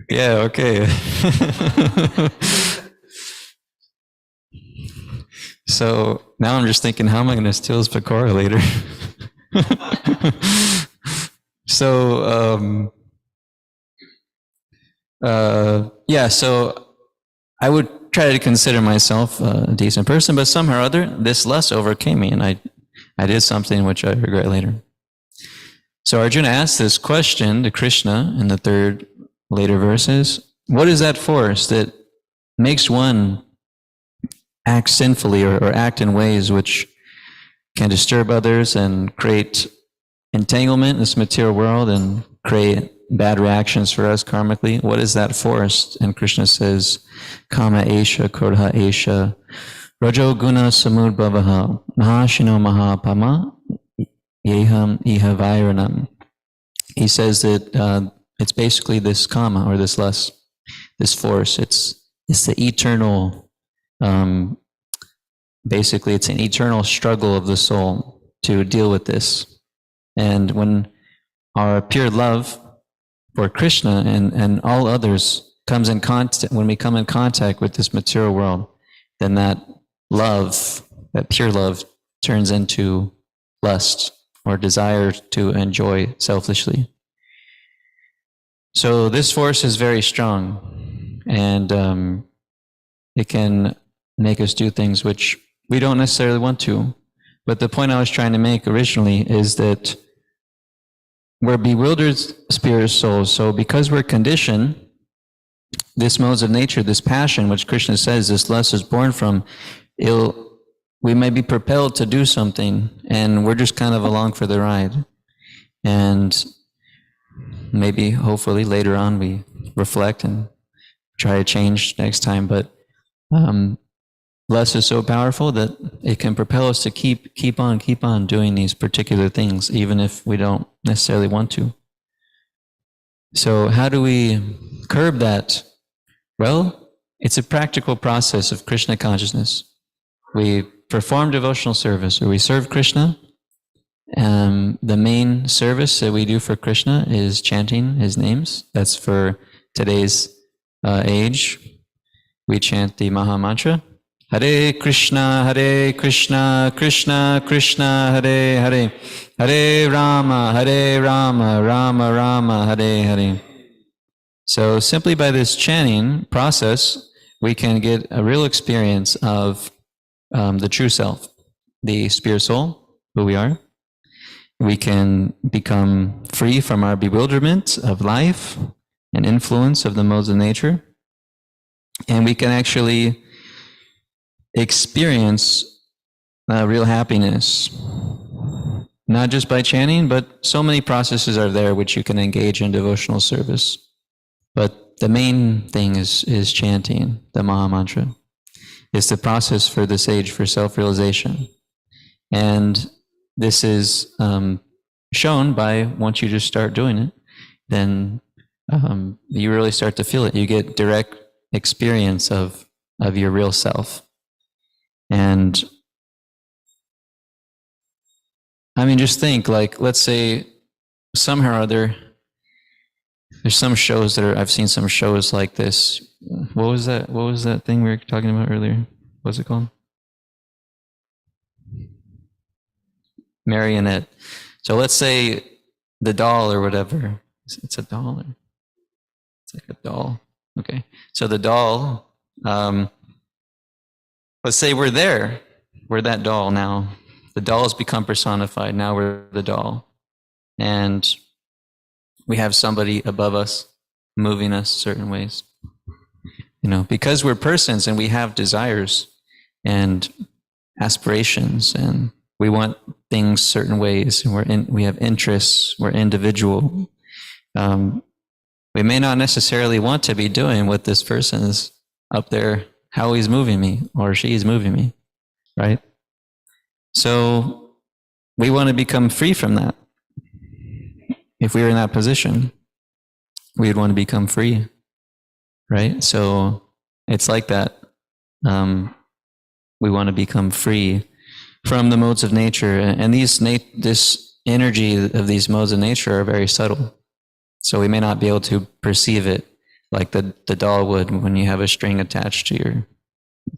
Yeah, okay. So now I'm just thinking, how am I going to steal his pakora later? So, so I would try to consider myself a decent person, but somehow or other, this lust overcame me, and I did something which I regret later. So Arjuna asked this question to Krishna in the third later verses. What is that force that makes one act sinfully or act in ways which can disturb others and create entanglement in this material world and create bad reactions for us karmically? What is that force? And Krishna says, Kama Esha, Krodha Esha, Rajo Guna Samudbhavaha, Mahashino Mahapama, Yeham Iha Vairanam. He says that it's basically this kama, or this lust, this force. It's the eternal, basically it's an eternal struggle of the soul to deal with this. And when our pure love for Krishna and all others comes in contact, when we come in contact with this material world, then that love, that pure love, turns into lust or desire to enjoy selfishly. So this force is very strong, and it can make us do things which we don't necessarily want to. But the point I was trying to make originally is that we're bewildered spirit souls. So because we're conditioned, this modes of nature, this passion, which Krishna says this lust is born from, we may be propelled to do something, and we're just kind of along for the ride. And maybe, hopefully, later on we reflect and try to change next time. But lust is so powerful that it can propel us to keep on doing these particular things, even if we don't necessarily want to. So how do we curb that? Well, it's a practical process of Krishna consciousness. We perform devotional service, or we serve Krishna. The main service that we do for Krishna is chanting his names. That's for today's age. We chant the Maha Mantra. Hare Krishna, Krishna Krishna, Hare Hare, Hare Rama, Rama Rama, Hare Hare. So simply by this chanting process, we can get a real experience of the true self, the spirit soul, who we are. We can become free from our bewilderment of life and influence of the modes of nature. And we can actually experience real happiness, not just by chanting, but so many processes are there which you can engage in devotional service. But the main thing is chanting the Maha Mantra. It's the process for the sage for self-realization. And this is shown by once you just start doing it, then you really start to feel it. You get direct experience of your real self. And I mean, just think, like, let's say somehow or other, there's some shows that I've seen some shows like this. What was that thing we were talking about earlier? What's it called? Marionette. So let's say the doll or whatever. It's a doll. It's like a doll. Okay. So the doll, let's say we're there. We're that doll now. The doll has become personified. Now we're the doll. And we have somebody above us moving us certain ways. Because we're persons and we have desires and aspirations and we want things certain ways and we have interests, we're individual. We may not necessarily want to be doing what this person is up there, how he's moving me or she's moving me, right? So we want to become free from that. If we were in that position, we would want to become free, right? So it's like that. We want to become free from the modes of nature. And this energy of these modes of nature are very subtle. So we may not be able to perceive it like the doll would when you have a string attached to your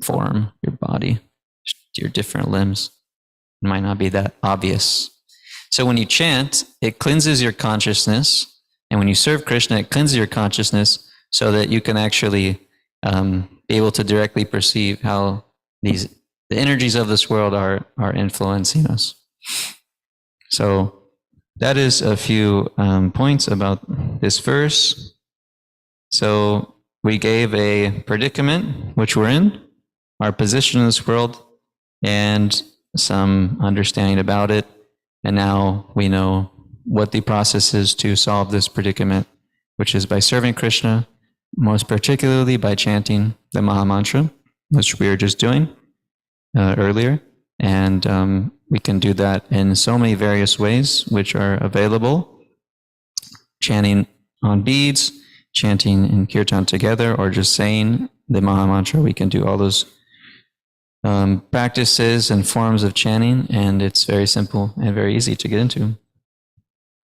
form, your body, your different limbs. It might not be that obvious. So when you chant, it cleanses your consciousness. And when you serve Krishna, it cleanses your consciousness so that you can actually be able to directly perceive how the energies of this world are influencing us. So that is a few points about this verse. So we gave a predicament which we're in, our position in this world, and some understanding about it. And now we know what the process is to solve this predicament, which is by serving Krishna, most particularly by chanting the Maha Mantra, which we were just doing earlier. And we can do that in so many various ways, which are available. Chanting on beads, chanting in kirtan together, or just saying the Maha Mantra. We can do all those practices and forms of chanting, and it's very simple and very easy to get into.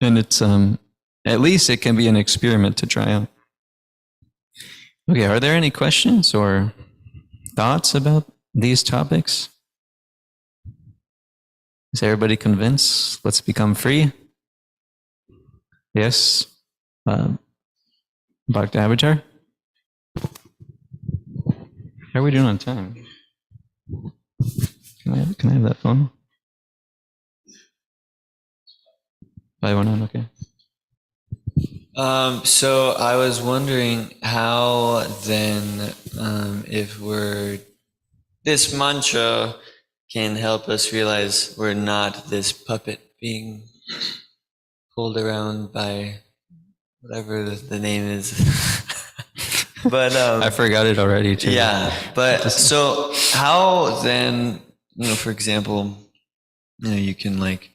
And it's, at least it can be an experiment to try out. Okay, are there any questions or thoughts about these topics? Is everybody convinced? Let's become free? Yes? Bhakti Avatar? How are we doing on time? Can I have that phone? 519, okay. So I was wondering how then, if this mantra can help us realize we're not this puppet being pulled around by whatever the name is. But I forgot it already too. yeah, but so how then, for example, you can like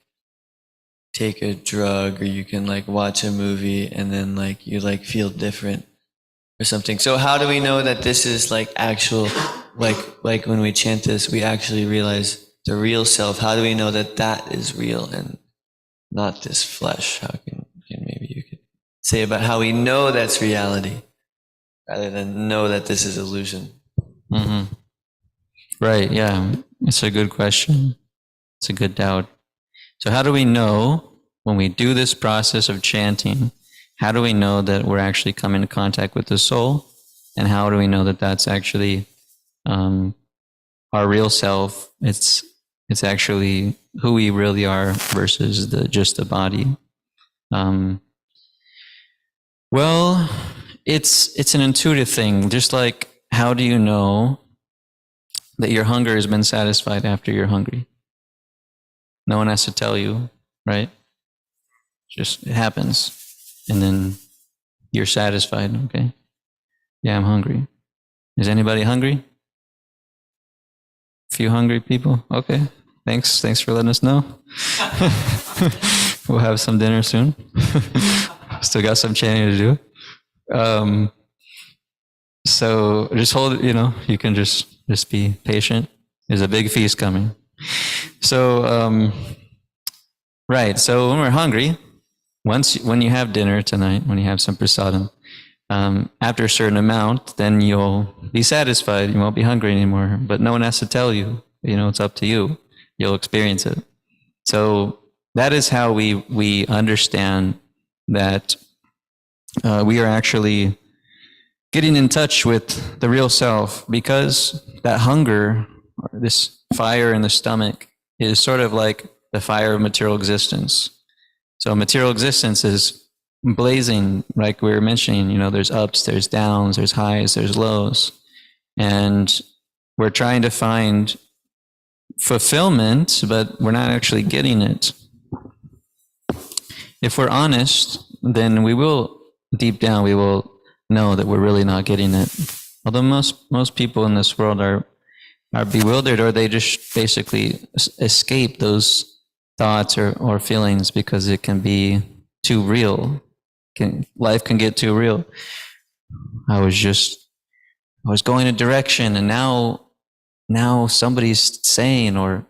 take a drug or you can like watch a movie and then like you like feel different or something. So how do we know that this is like actual, like when we chant this, we actually realize the real self? How do we know that that is real and not this flesh? How can maybe you could say about how we know that's reality rather than know that this is illusion? Mm-hmm. Right, yeah. It's a good question. It's a good doubt. So how do we know when we do this process of chanting how do we know that we're actually coming in contact with the soul? And how do we know that that's actually our real self? It's actually who we really are versus just the body. Well, it's an intuitive thing. Just like, how do you know that your hunger has been satisfied after you're hungry? No one has to tell you, right? Just it happens, and then you're satisfied. Okay, yeah, I'm hungry. Is anybody hungry? A few hungry people. Okay, thanks for letting us know. We'll have some dinner soon. Still got some chanting to do. So just hold. You can just be patient. There's a big feast coming. So right. So when we're hungry, when you have dinner tonight, when you have some prasadam, after a certain amount, then you'll be satisfied. You won't be hungry anymore. But no one has to tell you. It's up to you. You'll experience it. So that is how we understand that we are actually getting in touch with the real self, because that hunger, or this fire in the stomach, is sort of like the fire of material existence. So material existence is blazing, like we were mentioning. There's ups, there's downs, there's highs, there's lows. And we're trying to find fulfillment, but we're not actually getting it. If we're honest, then we will, deep down, we will know that we're really not getting it. Although most people in this world are bewildered, or they just basically escape those thoughts or feelings because it can be too real. Life can get too real. I was going a direction, and now somebody's saying, or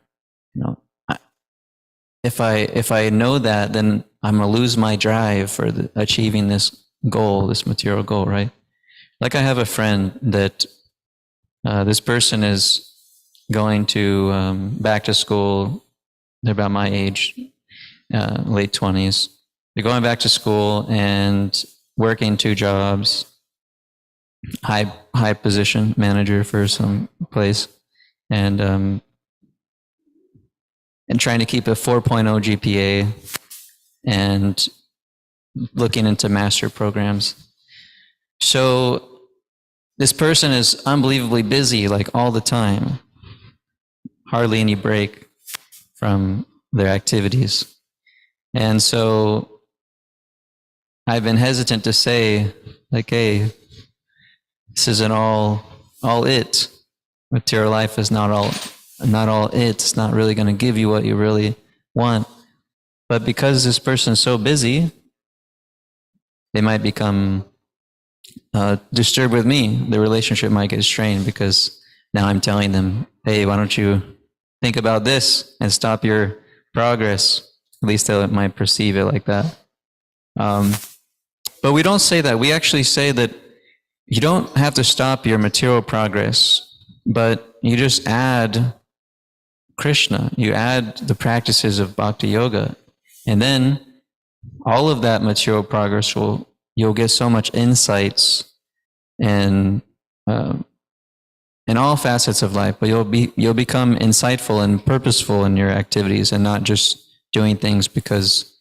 if I know that, then I'm gonna lose my drive for achieving this goal, this material goal, right? Like, I have a friend that this person is going to back to school. They're about my age, late 20s. They're going back to school and working 2 jobs, high position, manager for some place, and trying to keep a 4.0 GPA and looking into master programs. So this person is unbelievably busy, like all the time, hardly any break from their activities. And so I've been hesitant to say, like, hey, this isn't all it. Material life is not all it. It's not really going to give you what you really want. But because this person is so busy, they might become disturbed with me. The relationship might get strained because now I'm telling them, hey, why don't you think about this and stop your progress? At least they might perceive it like that. But we don't say that. We actually say that you don't have to stop your material progress, but you just add Krishna. You add the practices of bhakti yoga. And then all of that material progress you'll get so much insights and in all facets of life, but you'll become insightful and purposeful in your activities, and not just doing things because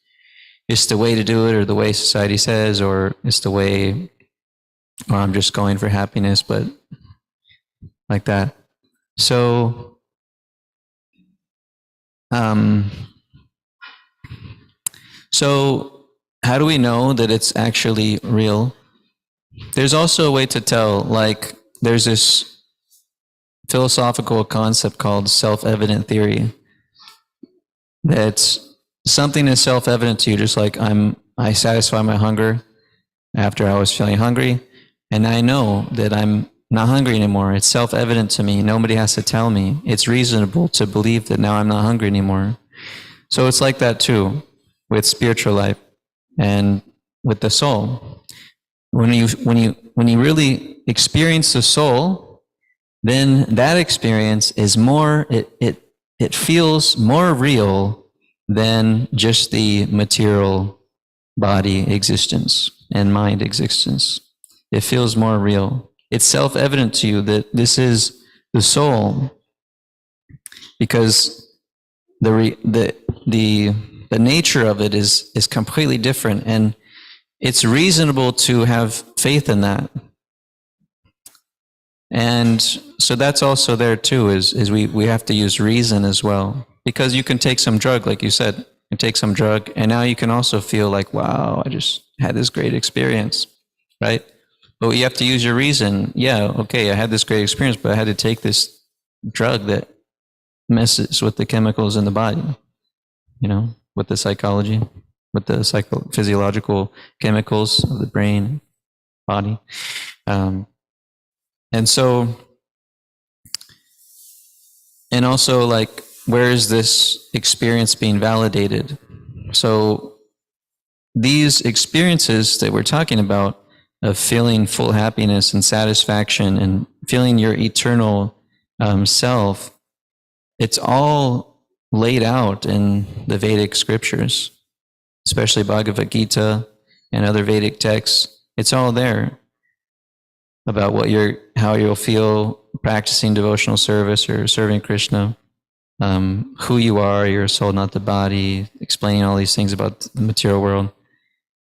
it's the way to do it, or the way society says, or it's the way, or I'm just going for happiness, but like that. So, so how do we know that it's actually real? There's also a way to tell. Like, there's this philosophical concept called self-evident theory. That something is self-evident to you, just like I satisfy my hunger after I was feeling hungry, and I know that I'm not hungry anymore. It's self-evident to me. Nobody has to tell me. It's reasonable to believe that now I'm not hungry anymore. So it's like that too with spiritual life and with the soul. When you really experience the soul, then that experience is more, it feels more real than just the material body existence and mind existence. It feels more real. It's self-evident to you that this is the soul, because the nature of it is completely different, and it's reasonable to have faith in that. And so that's also there too, is we have to use reason as well, because you can take some drug, like you said, you take some drug, and now you can also feel like, wow, I just had this great experience, right? But you have to use your reason. Yeah, okay, I had this great experience, but I had to take this drug that messes with the chemicals in the body, with the psychology, with the physiological chemicals of the brain, body. And so, and also, like, where is this experience being validated? So these experiences that we're talking about of feeling full happiness and satisfaction and feeling your eternal self, it's all laid out in the Vedic scriptures, especially Bhagavad Gita and other Vedic texts. It's all there about how you'll feel practicing devotional service or serving Krishna, who you are, you're a soul, not the body, explaining all these things about the material world.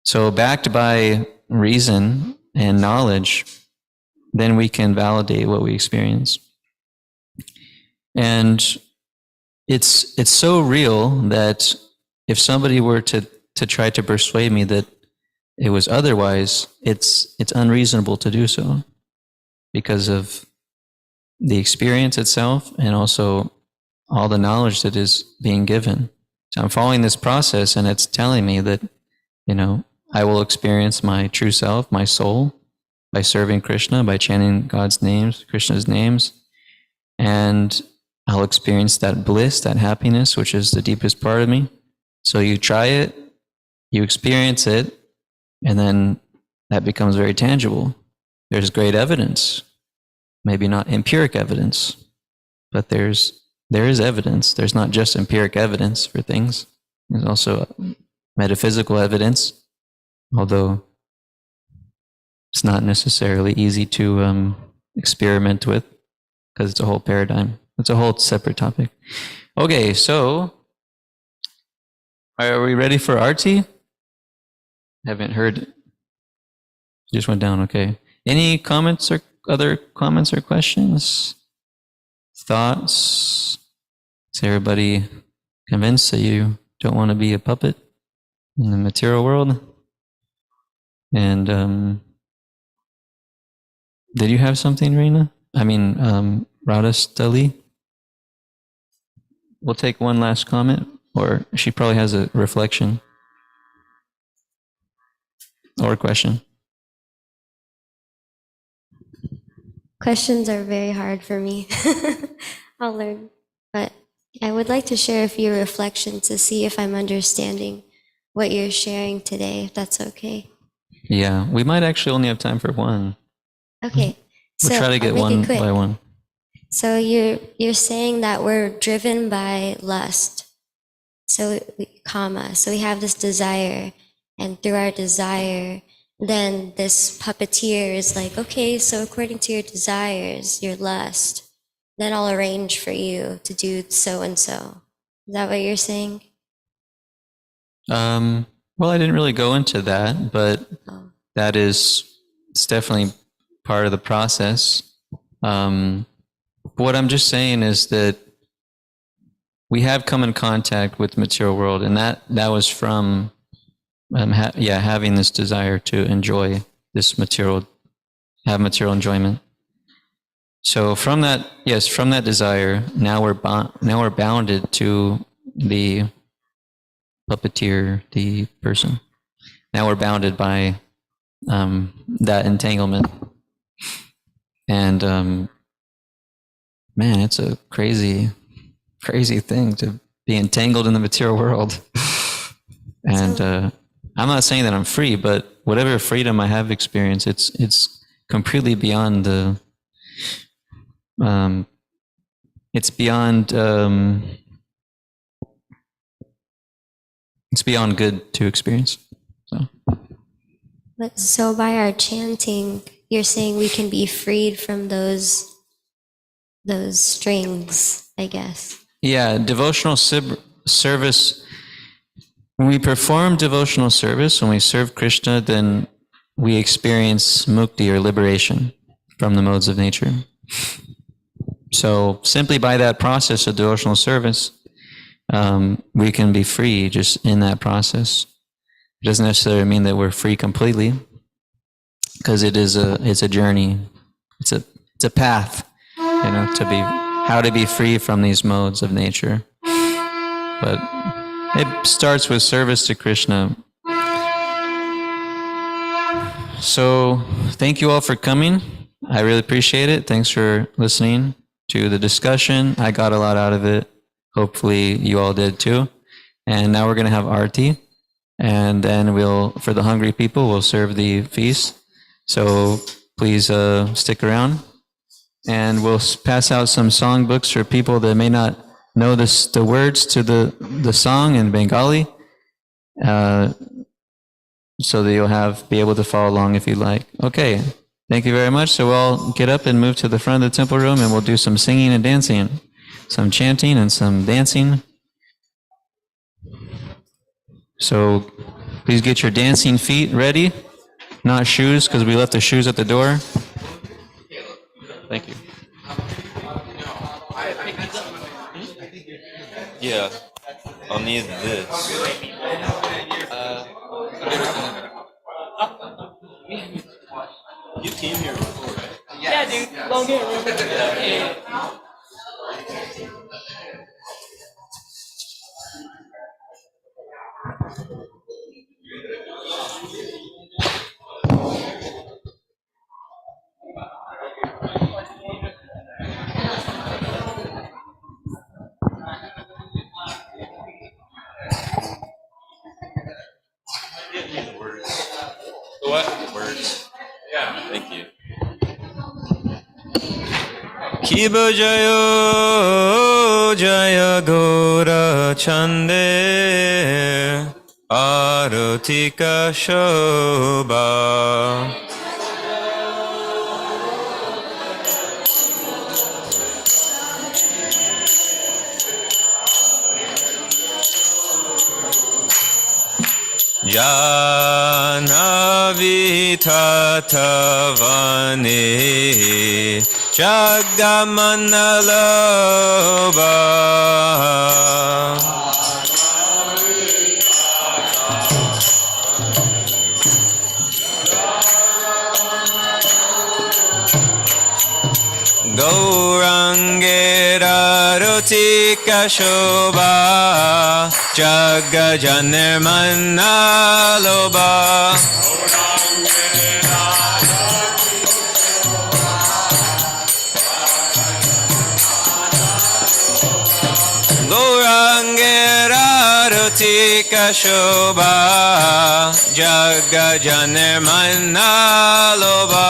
So backed by reason and knowledge, then we can validate what we experience. And it's so real that if somebody were to try to persuade me that it was otherwise, it's unreasonable to do so, because of the experience itself and also all the knowledge that is being given. So I'm following this process, and it's telling me that, I will experience my true self, my soul, by serving Krishna, by chanting God's names, Krishna's names, and I'll experience that bliss, that happiness, which is the deepest part of me. So you try it, you experience it, and then that becomes very tangible. There's great evidence, maybe not empiric evidence, but there is evidence. There's not just empiric evidence for things. There's also metaphysical evidence, although it's not necessarily easy to experiment with, because it's a whole paradigm. It's a whole separate topic. Okay, so are we ready for Arti? Haven't heard it. Just went down, okay. Any comments or other comments or questions? Thoughts? Is everybody convinced that you don't want to be a puppet in the material world? And did you have something, Reena? Radhastali? We'll take one last comment, or she probably has a reflection or a question. Questions are very hard for me. I'll learn. But I would like to share a few reflections to see if I'm understanding what you're sharing today, if that's okay. Yeah, we might actually only have time for one. Okay. We'll try to get one by one. So you're saying that we're driven by lust. So kama. So we have this desire, and through our desire, then this puppeteer is like, okay, so according to your desires, your lust, then I'll arrange for you to do so and so. Is that what you're saying? Well, I didn't really go into that, but it's definitely part of the process. What I'm just saying is that we have come in contact with the material world, and that was from having this desire to enjoy this material enjoyment. So from that desire, now we're bounded to the puppeteer, the person. Now we're bounded by that entanglement, and man, it's a crazy thing to be entangled in the material world. And I'm not saying that I'm free, but whatever freedom I have experienced, it's completely beyond the. It's beyond good to experience. So by our chanting, you're saying we can be freed from those strings, I guess. Yeah, devotional service. When we perform devotional service, when we serve Krishna, then we experience mukti or liberation from the modes of nature. So simply by that process of devotional service, we can be free just in that process. It doesn't necessarily mean that we're free completely, because it's a journey. It's a path, how to be free from these modes of nature. But it starts with service to Krishna. So thank you all for coming. I really appreciate it. Thanks for listening to the discussion. I got a lot out of it. Hopefully you all did too. And now we're going to have Aarti. And then for the hungry people, we'll serve the feast. So please stick around. And we'll pass out some songbooks for people that may not know the words to the song in Bengali, so that you'll be able to follow along if you'd like. Okay, thank you very much. So we'll all get up and move to the front of the temple room, and we'll do some singing and dancing, some chanting and some dancing. So please get your dancing feet ready, not shoes, because we left the shoes at the door. Thank you. Yeah, I'll need this. You came here before, right? Yeah, dude. Long hair, remember? What? Words. Yeah. Thank you. Kibo Jayo Jaya Gora Chande Arutika Shobha Janavi Tatavane Jagamanaloba Gaurangera Rutika Shobha Jagajanirmana Loba Gaurangera Rutika Shobha Jagajanirmana Loba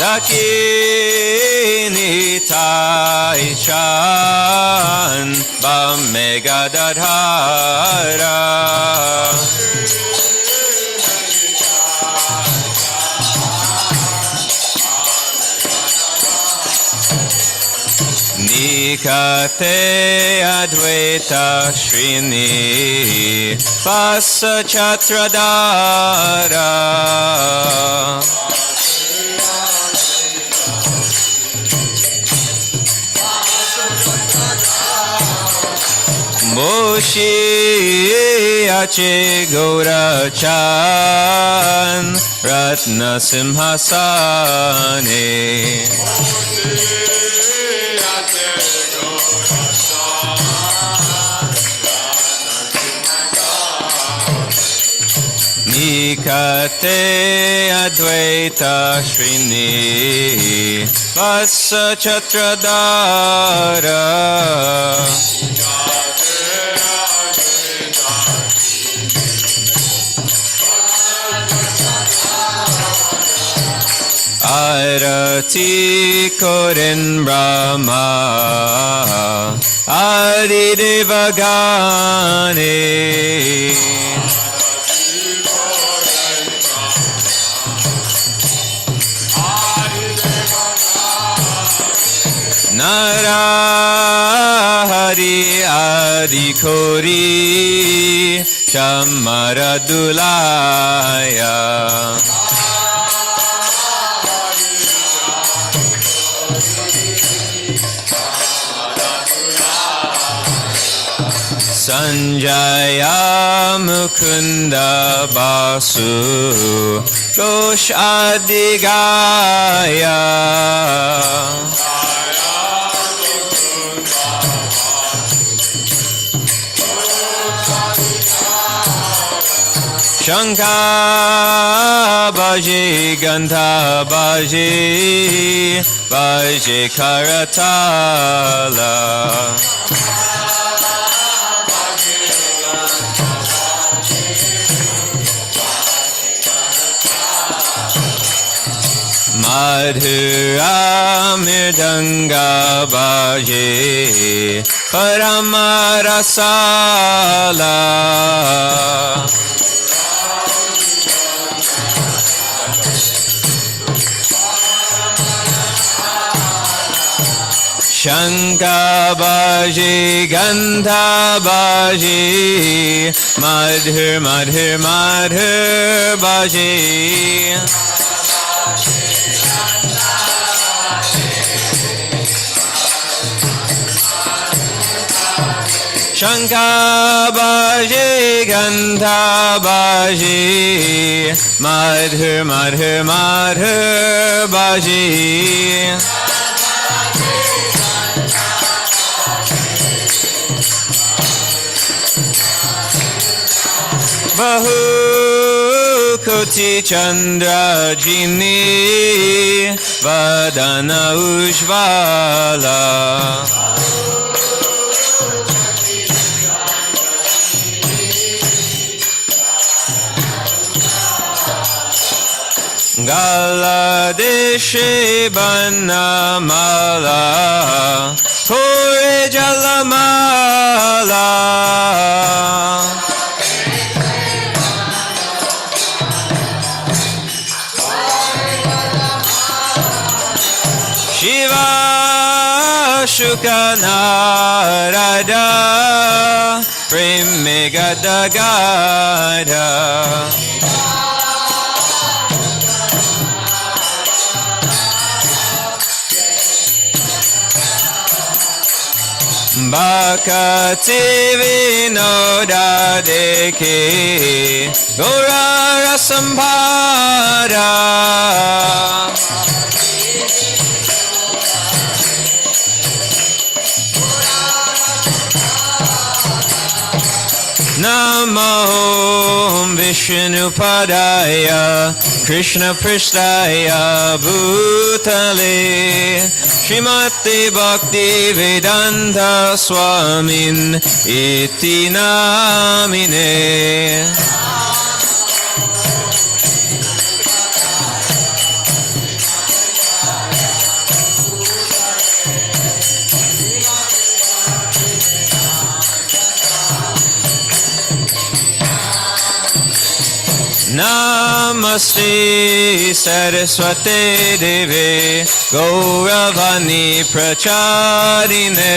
Dakini Taichan Bamegadadhara Nikate Advaita Shrini Pasa Chatradara Moshi Ache Gaura Chan Ratna Simhasane Nikate Advaita Shrini Vasa Chatradara Arati Koren Brahma Adi Devagane Narahari Adi Kori Chamaradulaya Sanjaya Mukunda Basu Ghosh Adigaya Shankha Baji Gandha Baji Baji Karatala Madhura Mirdanga Baji Paramarasala Shankha Baji Gandha Baji Madhur Madhur Madhur Baji Shankha Baji Gandha Baji Madhur Madhur Madhur Baji Bahu Koti Chandra Jini Vadana Ujvala Gala Deshe Banamala Kore Jalamala Shiva Shukanarada Primigadagada Bhakati Vinoda Deke Gaura Rasambhara Namo Vishnupadaya Krishna Prishtaya Bhutale Srimati Bhakti Vedanta Swamin Iti Namine Namaste Saraswate Deve Gauravani Pracharine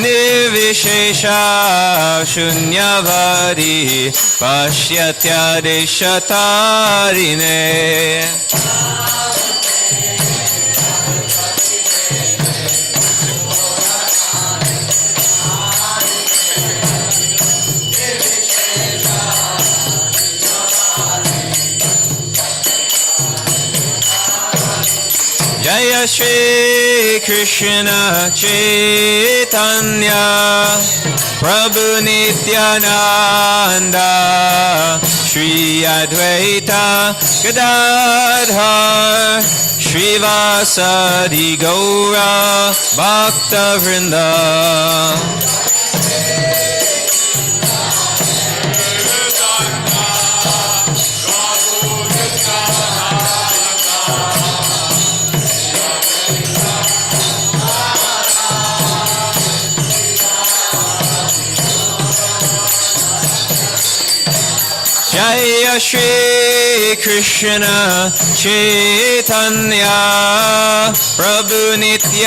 Nirvishesha Shunyavadi Pashyatya Deshatarine Jaya Shri Krishna Chaitanya Prabhu Nityananda Shri Advaita Gadadhar Shrivasadi Gaura Bhakta Vrinda Jaya Shri Krishna Chaitanya Prabhu Nityananda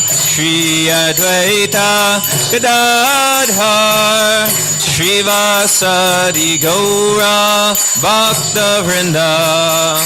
Shri Advaita Gadadhar Srivasadi Gaura Bhakta Vrinda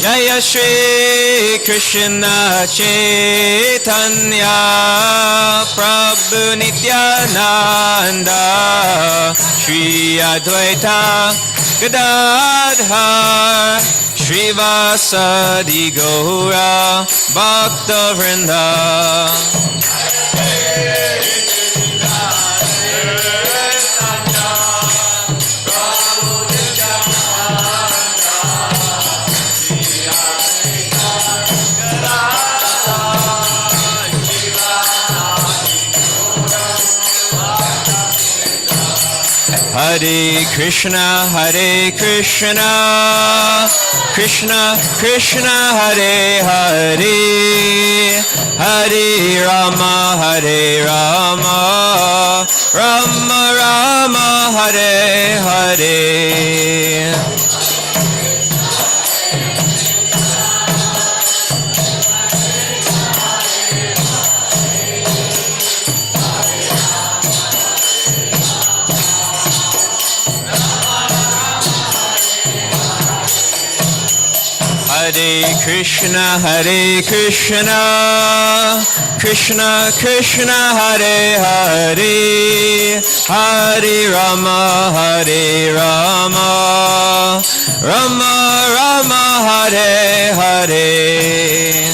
Jaya Shri Krishna Chaitanya Prabhu Nityananda Shri Advaita Gadadhar Srivasadi Gaura Bhakta Vrinda Hare Krishna, Krishna Krishna, Hare Hare, Hare Rama, Rama Rama, Hare Hare. Hare Krishna, Krishna Krishna, Hare Hare, Hare Rama, Rama Rama, Hare Hare.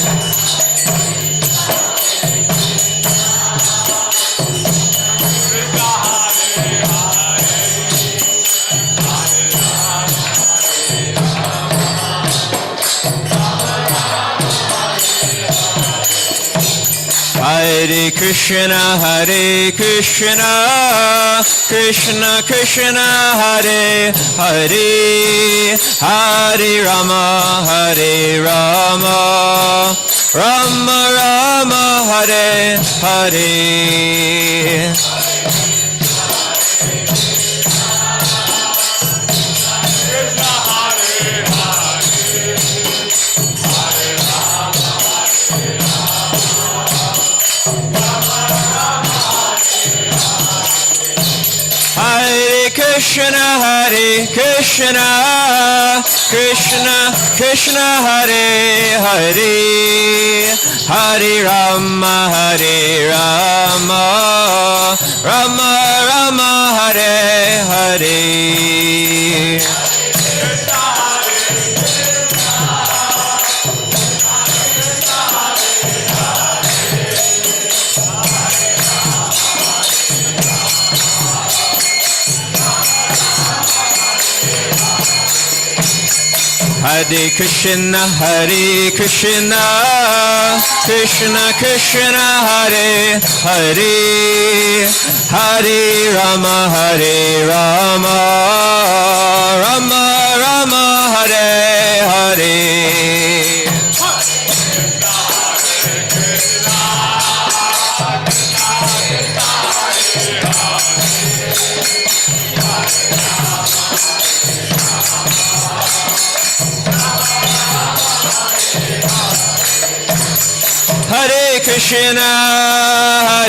Hare Krishna, Krishna Krishna, Hare Hare, Hare Rama, Rama Rama, Hare Hare. Krishna, Krishna Krishna, Hare Hare, Hare Rama, Rama Rama, Hare Hare. Hare Krishna, Krishna Krishna, Hare Hare, Hare Rama, Rama Rama, Hare Hare.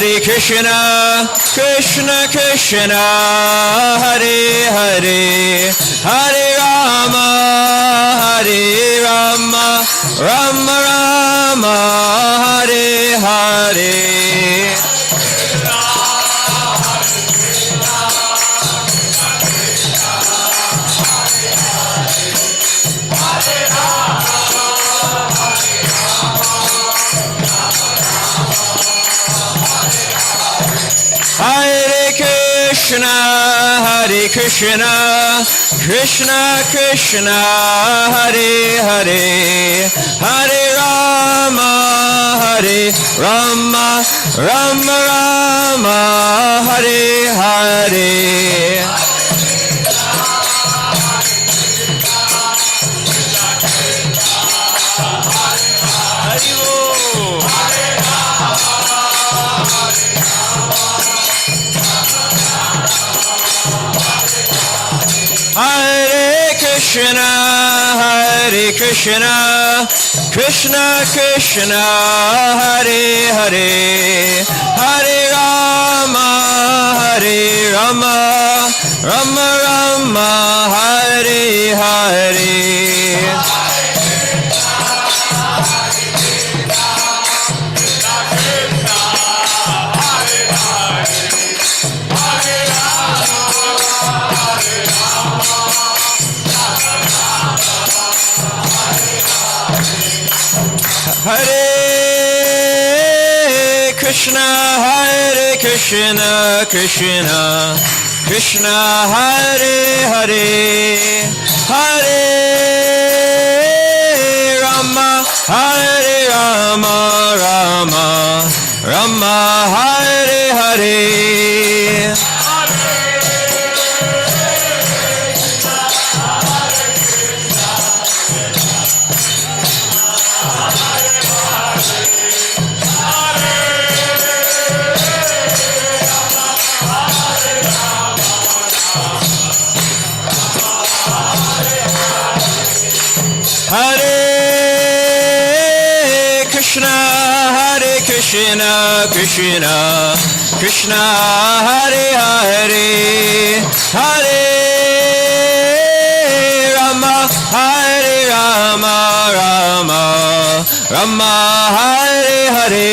Hare Krishna, Krishna Krishna, Hare Hare, Hare Rama, Rama Rama, Hare Hare. Hare Krishna, Hare Krishna, Krishna Krishna, Hare Hare, Hare Rama, Hare Rama, Rama Rama, Hare Hare. Hare Krishna, Hare Krishna, Krishna Krishna, Hare Hare, Hare Rama, Hare Rama, Rama Rama, Hare Hare. Hare Krishna, Hare Krishna, Krishna Krishna, Hare Hare, Hare Rama, Hare Rama, Rama Rama, Hare Hare. Hare Krishna, Hare Krishna, Krishna Krishna, Hare Hare, Hare Rama, Hare Rama, Rama Rama, Hare Hare.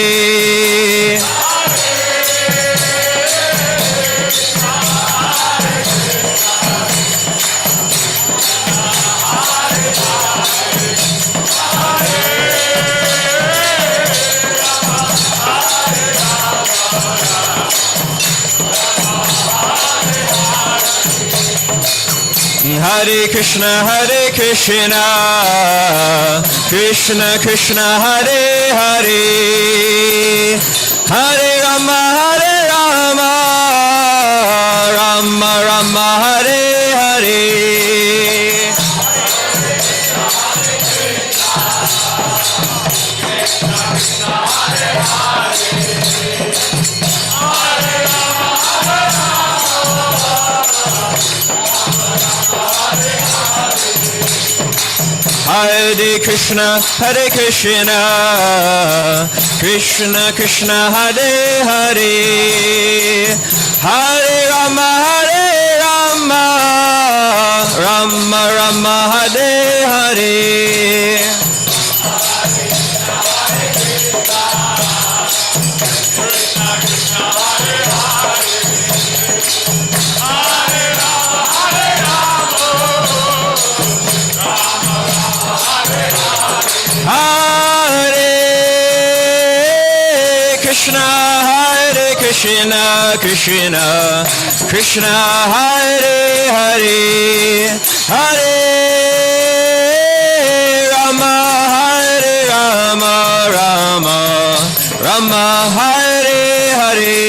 Hare Krishna, Krishna Krishna, Hare Hare, Hare Rama, Rama Rama, Hare Hare. Hare Krishna, Krishna Krishna, Hare Hare, Hare Rama, Rama Rama, Hare Hare. Krishna Krishna, Hare Hare, Hare Rama, Rama Rama, Hare Hare.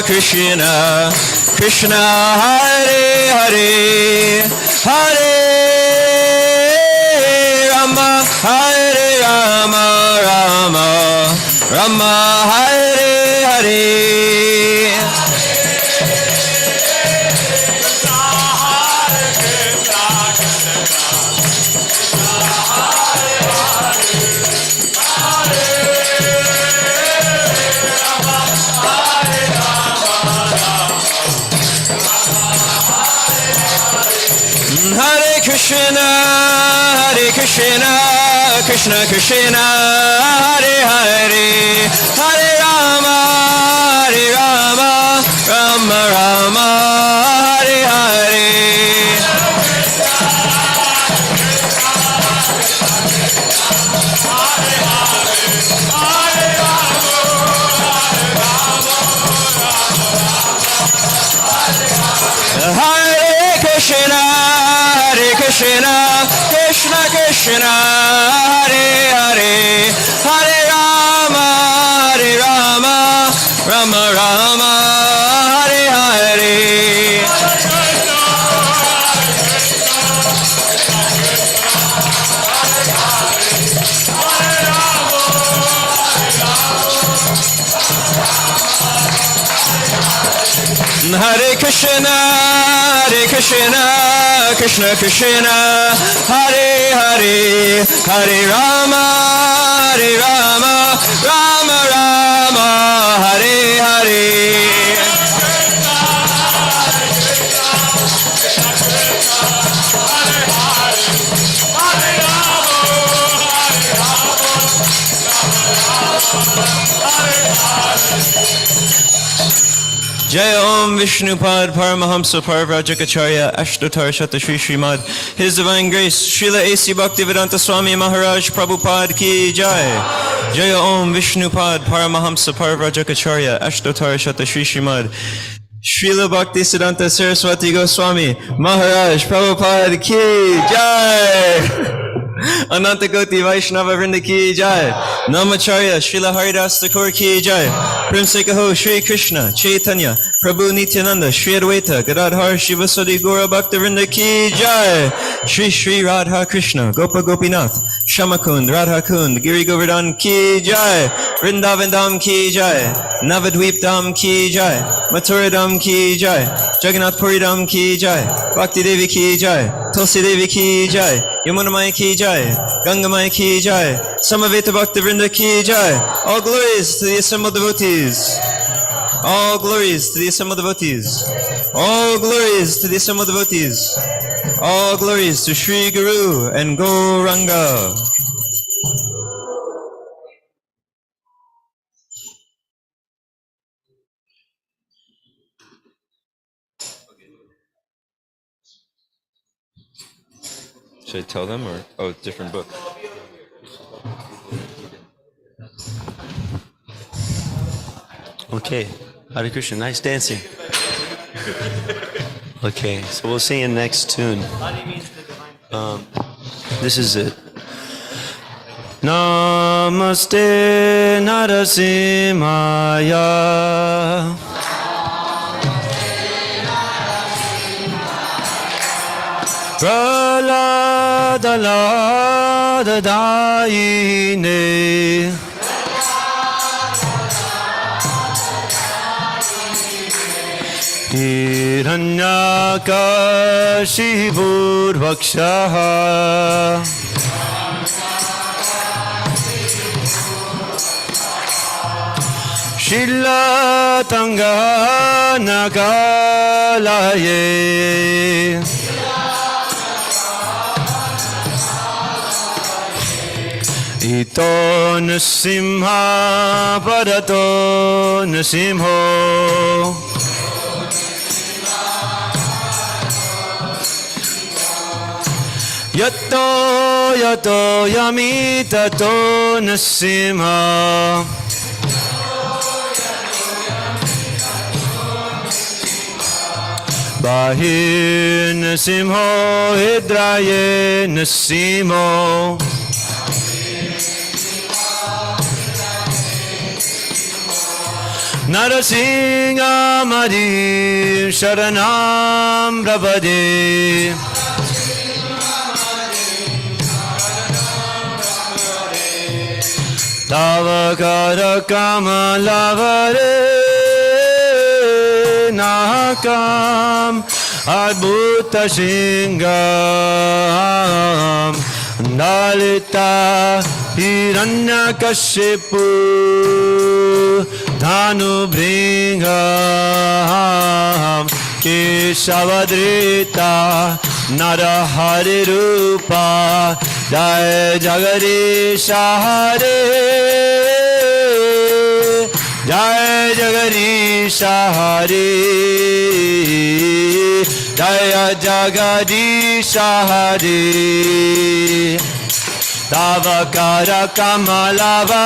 Krishna Krishna, Hare Hare, Hare Rama, Rama, Hare Hare. Krishna, Hare Krishna, Krishna Krishna, Hare Hare, Hare Rama, Rama Rama, Hare Hare. Hare Krishna, Krishna Krishna, Hare Hare, Hare Rama, Rama Rama, Hare Hare. Hare Krishna, Krishna Krishna, Hare Hare, Hare Rama, Rama Rama, Hare Hare. Jai Om Vishnupad Paramahamsa Parvrajagacharya Ashtotar Shata Shri Srimad His Divine Grace Srila A.C. Bhaktivedanta Swami Maharaj Prabhupada Ki Jai. Jai Om Vishnupad Paramahamsa Parvrajagacharya Ashtotar Shata Shri Srimad Srila Bhaktisiddhanta Saraswati Goswami Maharaj Prabhupada Ki Jai. Ananta Koti Vaishnava Vrinda Ki Jai. Namacharya Srila Haridas Thakur Ki Jai. Prem Se Kaho Shri Krishna Chaitanya Prabhu Nityananda Shri Advaita Gadadhar Shivasadi Gaura Bhakta Vrinda Ki Jai. Shri Shri Radha Krishna Gopa Gopinath Shamakund Radha Kund Giri Govardhan Ki Jai. Vrindavan Dham Ki Jai. Navadweep Dham Ki Jai. Mathura Dham Ki Jai. Jagannath Puri Dham Ki Jai. Bhakti Devi Ki Jai. Tulsi Devi Ki Jai. Yamuna Mai Ki Jai. Ganga Mai Ki Jai. Samaveta Bhakta Vrinda Ki Jai. All glories to the assembled devotees. All glories to the assembled devotees. All glories to the assembled devotees. All glories to Sri Guru and Gauranga. Should I tell them or different book? Okay, Hare Krishna, nice dancing. Okay, so we'll sing in next tune. This is it. Namaste Narasimhaya. Praladaladaine. Hiranyakashibhurvakshaha. Shilatanga nakalaye. Ito nasimha padato nasimho. Yato yato yami tato nasimha. Bahir nasimho hidraye nasimo. Narasingha Madhir Sharanam Prabhade. Tavakara Kamalavare Nahakam Adbhuta Shingam Dalita Hiranyakashipu Dhanu Bringam Keshavadrita Narahari Rupa Jai Jagarisha Hare Jai Jagarisha Hare Jai Jagarisha Hare Tavakara Kamalava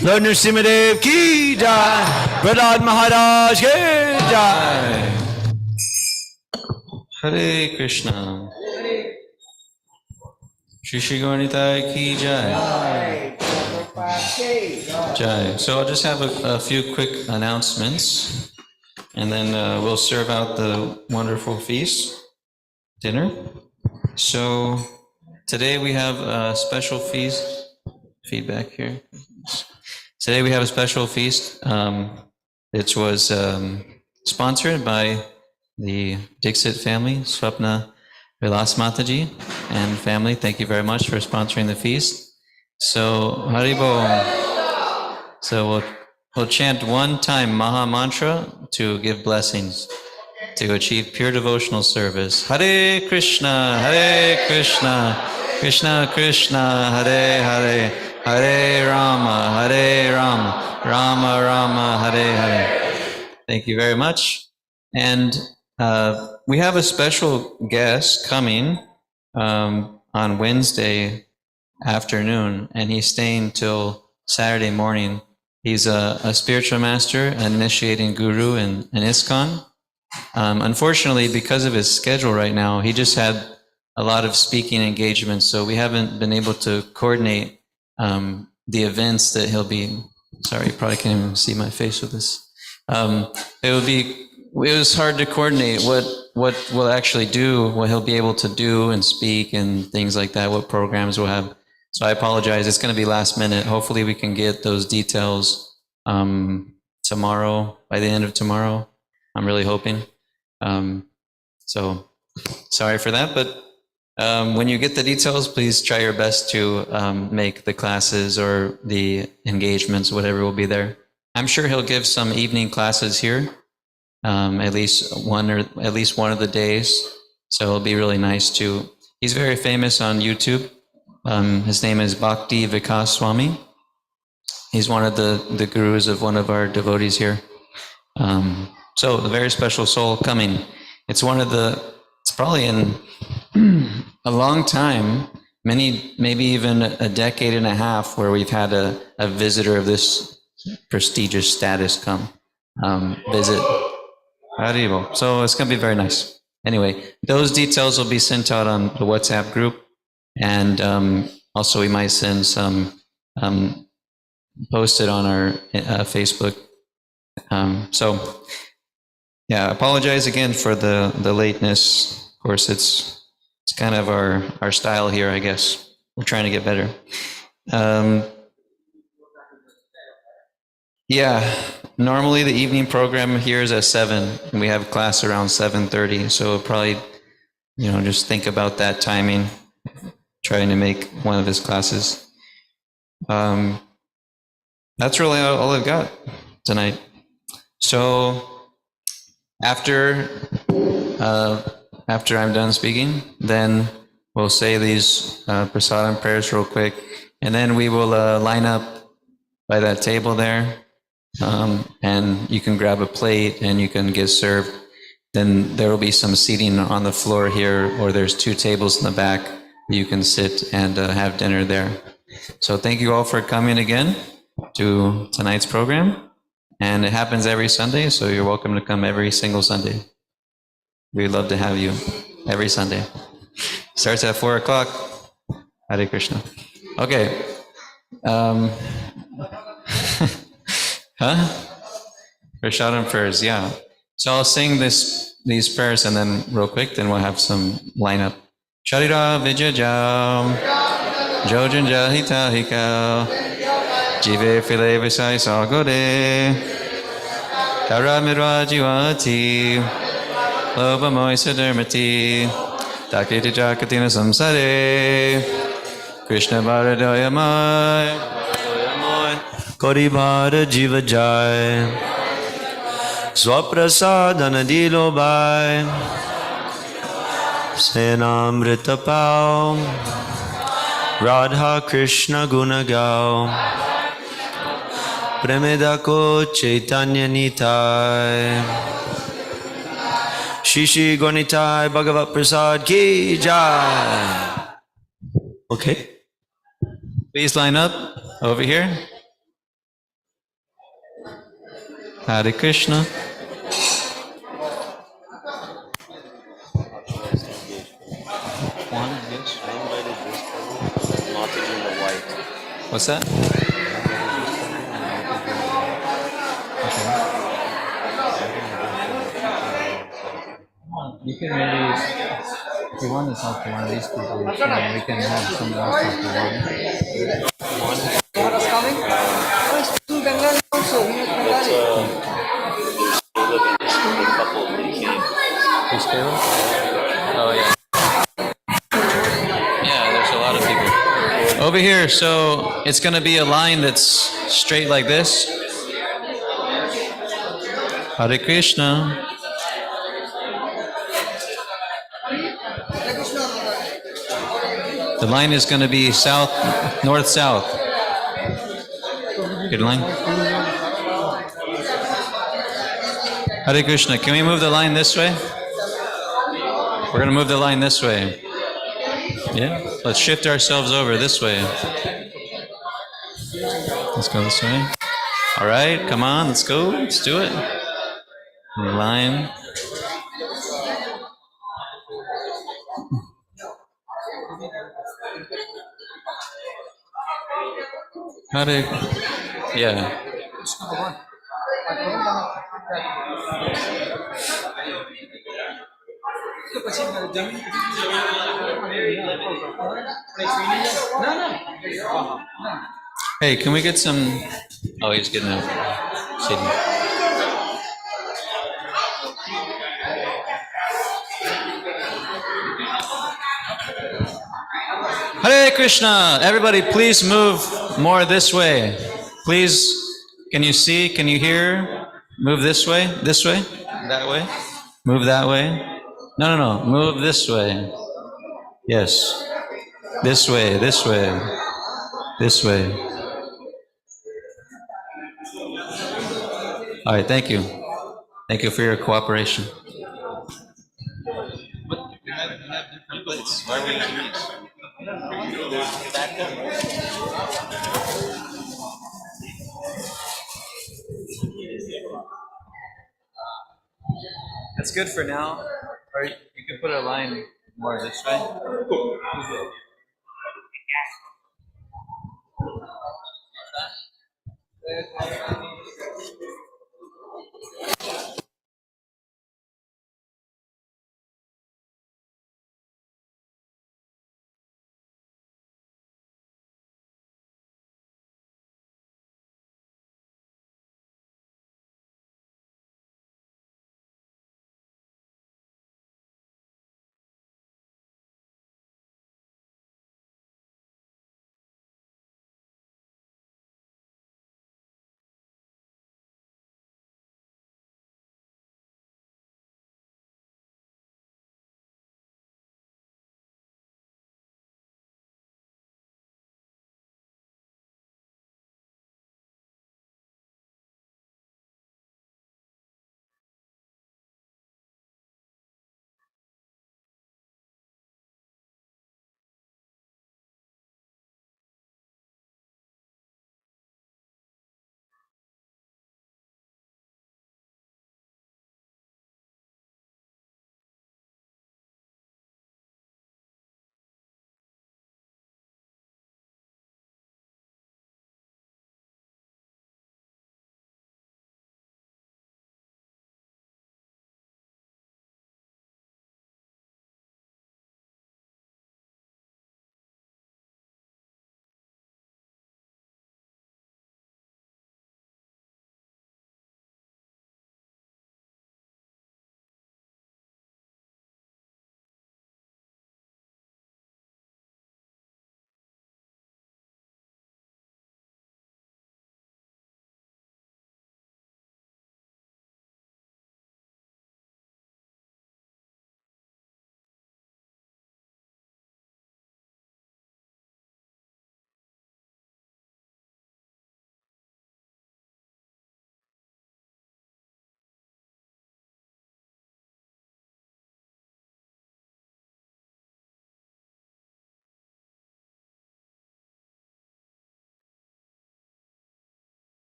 Lord Nrsimhadev ki jai, Prahlad Maharaj ki jai. Hare Krishna. Shri Shri Gauranitai ki jai. Jai. So I'll just have a few quick announcements, and then we'll serve out the wonderful feast, dinner. So today we have a special feast. Feedback here. Today we have a special feast. It was sponsored by the Dixit family, Swapna Vilas Mataji and family. Thank you very much for sponsoring the feast. So Haribo. So we'll chant one time Maha Mantra to give blessings to achieve pure devotional service. Hare Krishna, Krishna Krishna, Hare Hare, Hare Rama, Rama Rama, Hare Hare. Thank you very much. And we have a special guest coming on Wednesday afternoon, and he's staying till Saturday morning. He's a spiritual master, an initiating guru in ISKCON. Unfortunately, because of his schedule right now, he just had a lot of speaking engagements, so we haven't been able to coordinate the events that he'll be. Sorry, you probably can't even see my face with this. It was hard to coordinate what we'll actually do, what he'll be able to do and speak and things like that, what programs we'll have. So I apologize. It's going to be last minute. Hopefully we can get those details tomorrow, by the end of tomorrow. I'm really hoping. So sorry for that, but when you get the details, please try your best to make the classes or the engagements, whatever will be there. I'm sure he'll give some evening classes here, at least one of the days. So it'll be really nice too. He's very famous on YouTube. His name is Bhakti Vikas Swami. He's one of the gurus of one of our devotees here. So the very special soul coming. It's probably in a long time, maybe even a decade and a half, where we've had a visitor of this prestigious status come visit. Haribo. So it's going to be very nice. Anyway, those details will be sent out on the WhatsApp group, and also we might send some posted on our Facebook. So yeah, apologize again for the lateness. Of course, it's kind of our style here, I guess. We're trying to get better. Yeah, normally the evening program here is at 7, and we have class around 7:30. So probably, just think about that timing, trying to make one of his classes. That's really all I've got tonight. So after I'm done speaking, then we'll say these Prasadam Prayers real quick, and then we will line up by that table there, and you can grab a plate and you can get served. Then there will be some seating on the floor here, or there's 2 tables in the back. You can sit and have dinner there. So thank you all for coming again to tonight's program. And it happens every Sunday, so you're welcome to come every single Sunday. We'd love to have you every Sunday. Starts at 4 o'clock. Hare Krishna. Okay. Huh? Prasadam Prayers, yeah. So I'll sing these prayers and then real quick, then we'll have some lineup. Charira Vijajam Jojan Jahita Hika Jive File Visai Sagode Kara Mirwa Jivati Loba Moisa Dermati Takiti Jakatina Samsare Krishna Bharadayamai Koribhara Jiva Jai Swaprasadana Dilo Bhai Senamrita Pao Radha Krishna Gunagao Premidako Chaitanya Nitai Shishi Gonitai Bhagavat Prasad Ki Jai. Okay. Please line up over here. Hare Krishna. What's that? You can maybe, if you want to talk to one of these people, we can have someone else talk to one. What is coming? Oh, it's to Bengal also. We have Bengali. Who's Caleb? Oh, yeah. Yeah, there's a lot of people. Over here, so it's going to be a line that's straight like this. Hare Krishna. The line is going to be south, north-south. Good line. Hare Krishna. Can we move the line this way? We're going to move the line this way. Yeah? Let's shift ourselves over this way. Let's go this way. All right, come on, let's go. Let's do it. Line. Hare. Yeah. Hey, can we get some? Oh, he's getting a CD. Hare Krishna! Everybody, please move more this way. Please, can you see? Can you hear? Move this way, that way. Move that way. No. Move this way. Yes. This way. This way. All right, thank you. Thank you for your cooperation. That's good for now. Or you can put a line more this way.